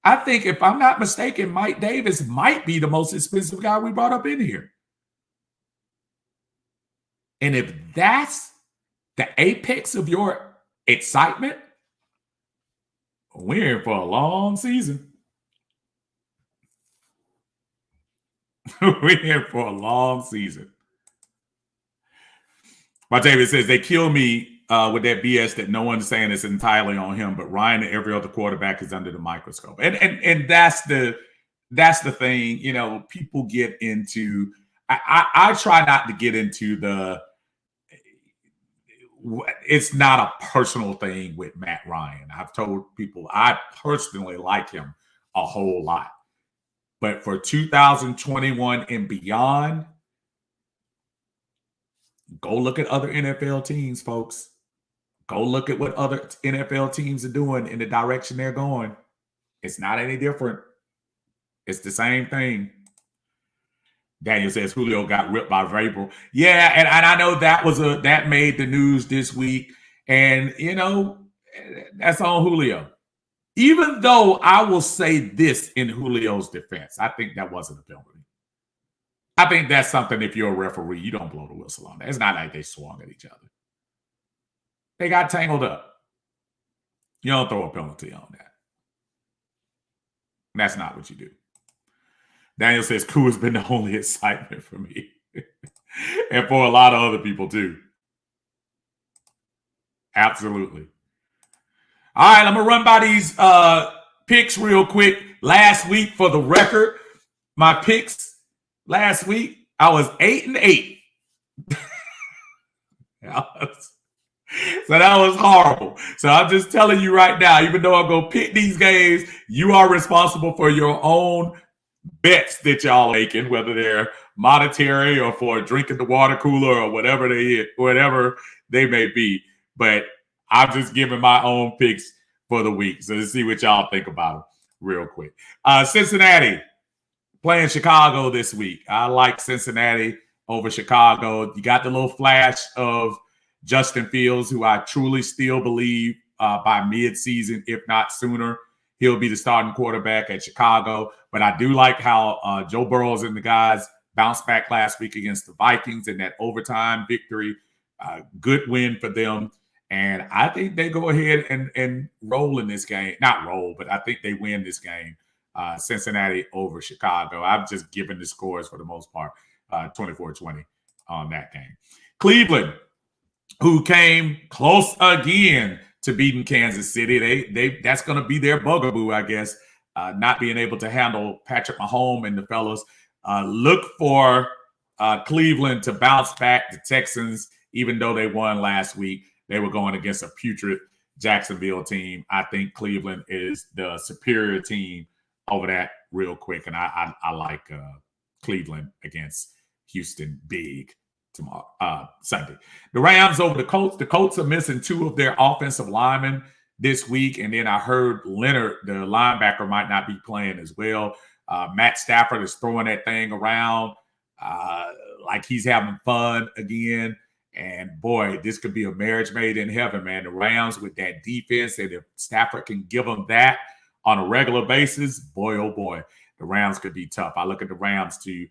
I think, if I'm not mistaken, Mike Davis might be the most expensive guy we brought up in here. And if that's the apex of your excitement, we're in for a long season. We're in for a long season. My David says, they kill me with that BS that no one's saying it's entirely on him, but Ryan and every other quarterback is under the microscope. And that's the thing, you know, people get into. I try not to get into it's not a personal thing with Matt Ryan. I've told people I personally like him a whole lot. But for 2021 and beyond, go look at other NFL teams, folks. Go look at what other NFL teams are doing in the direction they're going. It's not any different. It's the same thing. Daniel says Julio got ripped by Vrabel. Yeah, and I know that made the news this week. And, you know, that's on Julio. Even though I will say this in Julio's defense, I think that wasn't a penalty. I think that's something, if you're a referee, you don't blow the whistle on that. It's not like they swung at each other. They got tangled up. You don't throw a penalty on that. And that's not what you do. Daniel says, Koo has been the only excitement for me. And for a lot of other people, too. Absolutely. All right, I'm going to run by these picks real quick. Last week, for the record, my picks last week, I was 8-8. So that was horrible. So I'm just telling you right now, even though I'm going to pick these games, you are responsible for your own bets that y'all making, whether they're monetary or for drinking the water cooler or whatever they may be. But I'm just giving my own picks for the week. So let's see what y'all think about them real quick. Cincinnati playing Chicago this week. I like Cincinnati over Chicago. You got the little flash of Justin Fields, who I truly still believe by mid-season, if not sooner, he'll be the starting quarterback at Chicago. But I do like how Joe Burrows and the guys bounced back last week against the Vikings in that overtime victory. Good win for them. And I think they go ahead and roll in this game. Not roll, but I think they win this game. Cincinnati over Chicago. I've just given the scores for the most part, 24-20 on that game. Cleveland, who came close again to beating Kansas City. That's going to be their bugaboo, I guess, not being able to handle Patrick Mahomes and the fellas. Look for Cleveland to bounce back. The Texans, even though they won last week, they were going against a putrid Jacksonville team. I think Cleveland is the superior team over that real quick, and I like Cleveland against Houston big tomorrow, Sunday. The Rams over the Colts. The Colts are missing two of their offensive linemen this week, and then I heard Leonard, the linebacker, might not be playing as well. Matt Stafford is throwing that thing around like he's having fun again. And boy, this could be a marriage made in heaven, man. The Rams with that defense, and if Stafford can give them that on a regular basis, boy, oh boy, the Rams could be tough. I look at the Rams to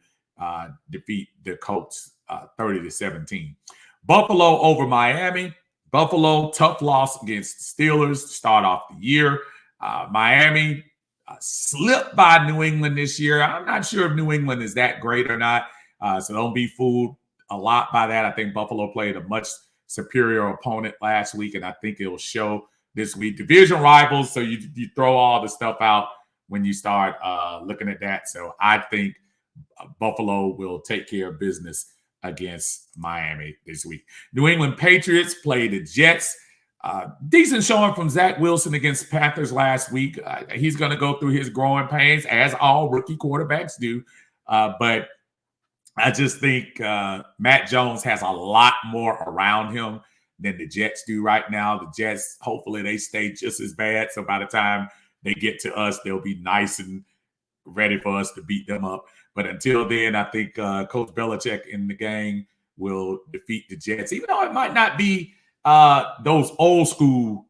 defeat the Colts 30-17. Buffalo over Miami. Buffalo, tough loss against the Steelers to start off the year. Miami slipped by New England this year. I'm not sure if New England is that great or not, so don't be fooled a lot by that. I think Buffalo played a much superior opponent last week, and I think it'll show this week. Division rivals, so you throw all the stuff out when you start looking at that. So I think Buffalo will take care of business against Miami this week. New England Patriots play the Jets. Decent showing from Zach Wilson against Panthers last week. He's going to go through his growing pains, as all rookie quarterbacks do. But I just think Matt Jones has a lot more around him than the Jets do right now. The Jets, hopefully they stay just as bad. So by the time they get to us, they'll be nice and ready for us to beat them up. But until then, I think Coach Belichick and the gang will defeat the Jets, even though it might not be those old school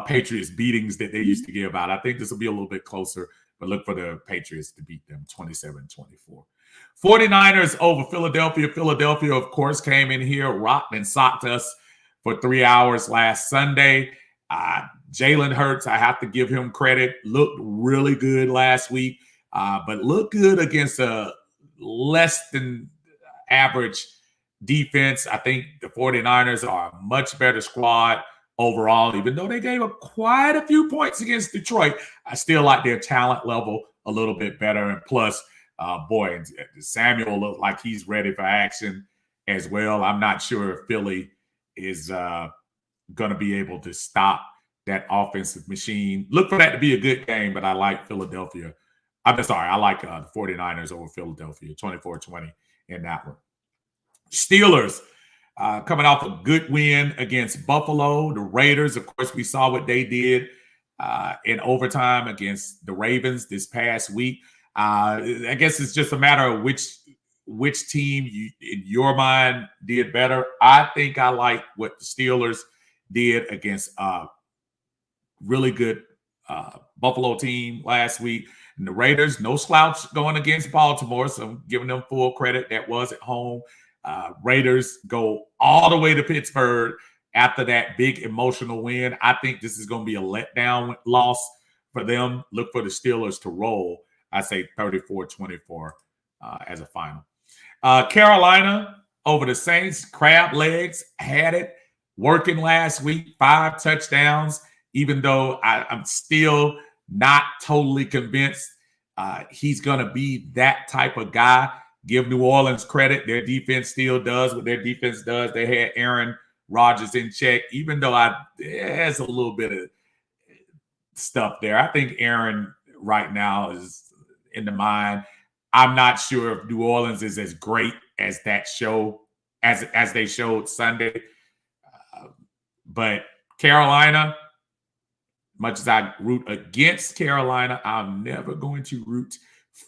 Patriots beatings that they used to give out. I think this will be a little bit closer, but look for the Patriots to beat them 27-24. 49ers over Philadelphia. Philadelphia, of course, came in here, rocked and socked us for 3 hours last Sunday. Jalen Hurts, I have to give him credit, looked really good last week, but looked good against a less than average defense. I think the 49ers are a much better squad overall, even though they gave up quite a few points against Detroit. I still like their talent level a little bit better. And plus, boy, Samuel looks like he's ready for action as well. I'm not sure if Philly is going to be able to stop that offensive machine. Look for that to be a good game, but I like Philadelphia. I'm sorry, I like the 49ers over Philadelphia, 24-20 in that one. Steelers coming off a good win against Buffalo. The Raiders, of course, we saw what they did in overtime against the Ravens this past week. I guess it's just a matter of which team in your mind did better. I think I like what the Steelers did against a really good Buffalo team last week. And the Raiders, no slouch going against Baltimore, so I'm giving them full credit. That was at home. Raiders go all the way to Pittsburgh after that big emotional win. I think this is going to be a letdown loss for them. Look for the Steelers to roll. I say 34-24 as a final. Carolina over the Saints. Crab legs had it working last week. 5 touchdowns, even though I'm still not totally convinced he's going to be that type of guy. Give New Orleans credit. Their defense still does what their defense does. They had Aaron Rodgers in check, even though there's a little bit of stuff there. I think Aaron right now is in the mind. I'm not sure if New Orleans is as great as that show, as they showed Sunday. But Carolina, much as I root against Carolina, I'm never going to root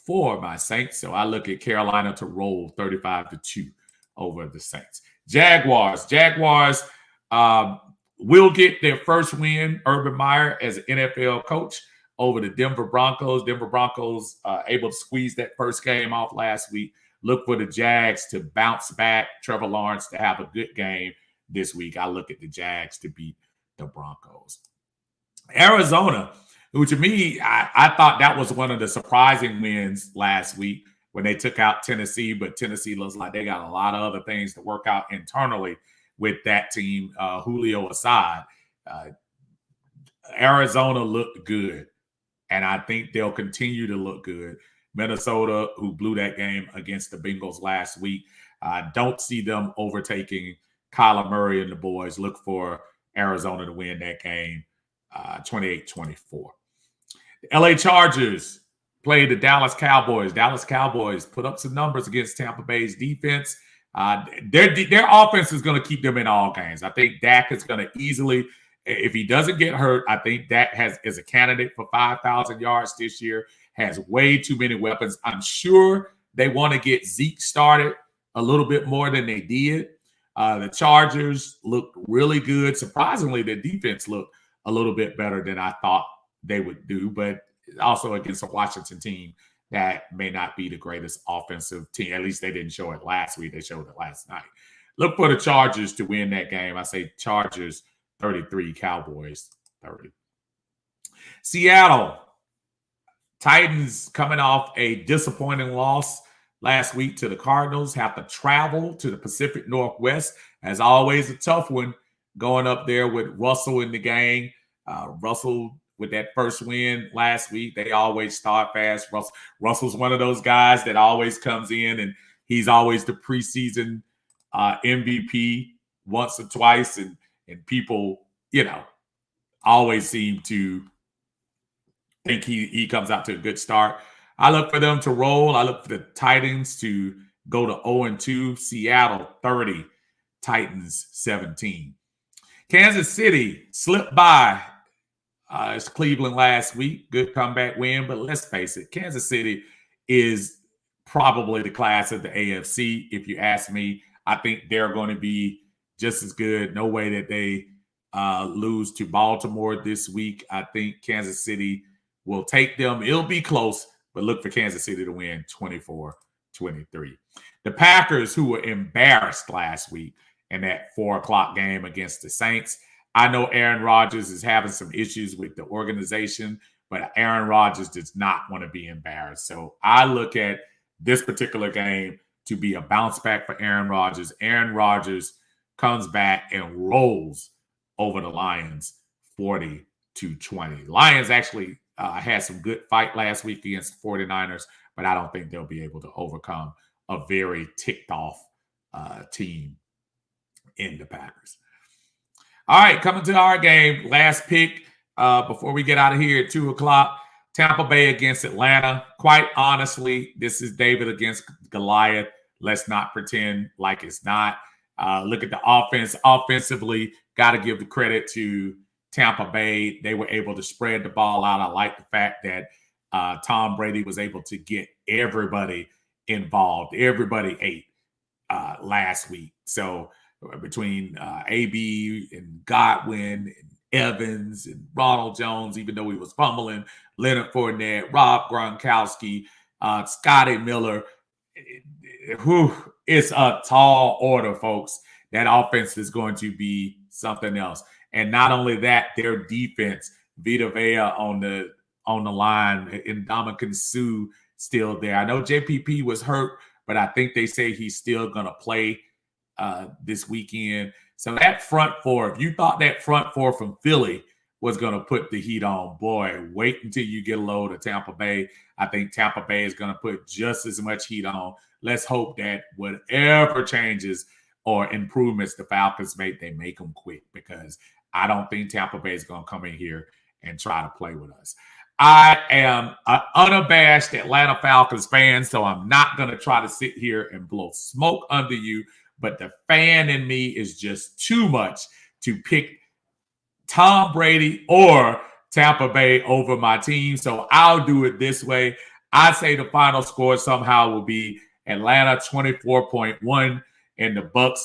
for my Saints. So I look at Carolina to roll 35-2 over the Saints. Jaguars will get their first win, Urban Meyer, as an NFL coach over the Denver Broncos. Denver Broncos able to squeeze that first game off last week. Look for the Jags to bounce back. Trevor Lawrence to have a good game this week. I look at the Jags to beat the Broncos. Arizona, who to me, I thought that was one of the surprising wins last week when they took out Tennessee, but Tennessee looks like they got a lot of other things to work out internally with that team, Julio aside. Arizona looked good, and I think they'll continue to look good. Minnesota, who blew that game against the Bengals last week, don't see them overtaking Kyler Murray and the boys. Look for Arizona to win that game 28-24. The LA Chargers played the Dallas Cowboys. Dallas Cowboys put up some numbers against Tampa Bay's defense. Their offense is going to keep them in all games. I think Dak is going to easily, if he doesn't get hurt, I think Dak is a candidate for 5,000 yards this year, has way too many weapons. I'm sure they want to get Zeke started a little bit more than they did. The Chargers looked really good. Surprisingly, their defense looked a little bit better than I thought they would do, but also against a Washington team that may not be the greatest offensive team. At least they didn't show it last week. They showed it last night. Look for the Chargers to win that game. I say Chargers 33, Cowboys 30. Seattle Titans coming off a disappointing loss last week to the Cardinals, have to travel to the Pacific Northwest. As always, a tough one going up there with Russell in the gang. Russell with that first win last week. They always start fast. Russell's one of those guys that always comes in, and he's always the preseason MVP once or twice, and people, always seem to think he comes out to a good start. I look for them to roll. I look for the Titans to go to 0-2. Seattle 30, Titans 17. Kansas City slipped by it's Cleveland last week. Good comeback win, but let's face it, Kansas City is probably the class of the AFC. If you ask me, I think they're going to be just as good. No way that they lose to Baltimore this week. I think Kansas City will take them. It'll be close, but look for Kansas City to win 24-23. The Packers, who were embarrassed last week in that 4:00 game against the Saints. I know Aaron Rodgers is having some issues with the organization, but Aaron Rodgers does not want to be embarrassed. So I look at this particular game to be a bounce back for Aaron Rodgers. Aaron Rodgers comes back and rolls over the Lions 40-20. Lions actually had some good fight last week against the 49ers, but I don't think they'll be able to overcome a very ticked off team in the Packers. All right, coming to our game, last pick before we get out of here at 2 o'clock, Tampa Bay against Atlanta. Quite honestly, this is David against Goliath. Let's not pretend like it's not. Look at the offense. Offensively, got to give the credit to Tampa Bay. They were able to spread the ball out. I like the fact that Tom Brady was able to get everybody involved. Everybody ate last week. So between AB and Godwin and Evans and Ronald Jones, even though he was fumbling, Leonard Fournette, Rob Gronkowski, Scotty Miller, it's a tall order, folks. That offense is going to be something else. And not only that, their defense, Vita Vea on the line, and Ndamukong Suh still there. I know JPP was hurt, but I think they say he's still going to play this weekend. So that front four, if you thought that front four from Philly was going to put the heat on, boy, wait until you get a load of Tampa Bay. I think Tampa Bay is going to put just as much heat on. Let's hope that whatever changes or improvements the Falcons make, they make them quick, because I don't think Tampa Bay is going to come in here and try to play with us. I am an unabashed Atlanta Falcons fan, so I'm not going to try to sit here and blow smoke under you, but the fan in me is just too much to pick Tom Brady or Tampa Bay over my team. So I'll do it this way. I say the final score somehow will be Atlanta 24.1 and the Bucs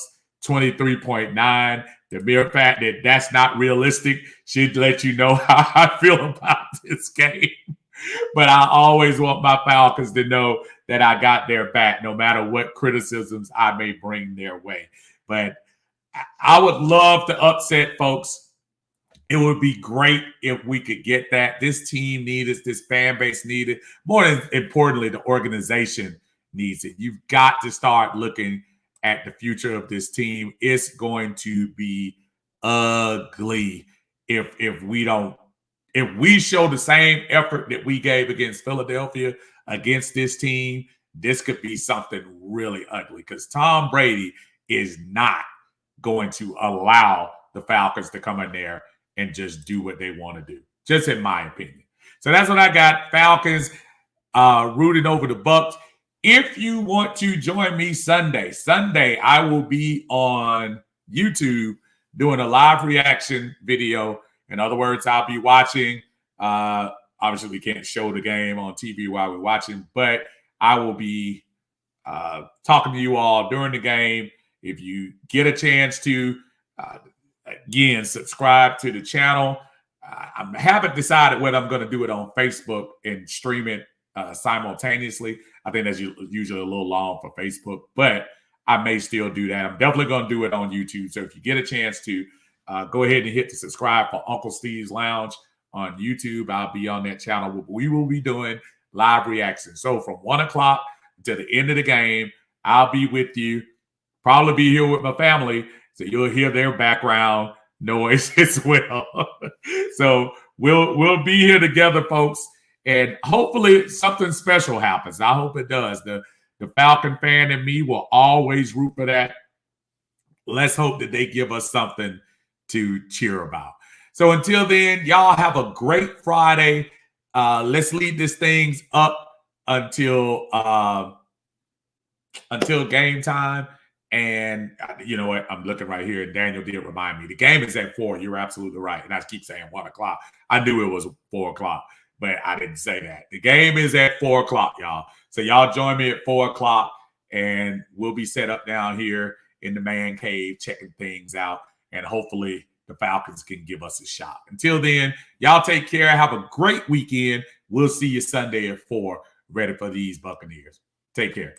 23.9. The mere fact that that's not realistic should let you know how I feel about this game. But I always want my Falcons to know that I got their back, no matter what criticisms I may bring their way. But I would love to upset folks. It would be great if we could get that. This team needs it. This fan base needs it. More importantly, the organization needs it. You've got to start looking at the future of this team. It's going to be ugly if we show the same effort that we gave against Philadelphia against this team. This could be something really ugly, because Tom Brady is not going to allow the Falcons to come in there and just do what they want to do, just in my opinion. So that's what I got. Falcons rooting over the Bucs. If you want to join me Sunday, I will be on YouTube doing a live reaction video. In other words, I'll be watching. Obviously, we can't show the game on TV while we're watching, but I will be talking to you all during the game. If you get a chance to, again, subscribe to the channel. I haven't decided whether I'm going to do it on Facebook and stream it simultaneously. I think that's usually a little long for Facebook, but I may still do that. I'm definitely going to do it on YouTube. So if you get a chance to go ahead and hit the subscribe for Uncle Steve's Lounge on YouTube, I'll be on that channel. We will be doing live reactions. So from 1 o'clock to the end of the game, I'll be with you. Probably be here with my family, so you'll hear their background noise as well. So we'll be here together, folks. And hopefully something special happens. I hope it does. The Falcon fan in me will always root for that. Let's hope that they give us something to cheer about. So until then, y'all have a great Friday. Let's lead this things up until game time. And you know what? I'm looking right here, and Daniel did remind me. The game is at 4. You're absolutely right. And I keep saying 1 o'clock. I knew it was 4 o'clock. But I didn't say that. The game is at 4 o'clock, y'all. So y'all join me at 4 o'clock, and we'll be set up down here in the man cave checking things out. And hopefully the Falcons can give us a shot. Until then, y'all take care. Have a great weekend. We'll see you Sunday at 4, ready for these Buccaneers. Take care.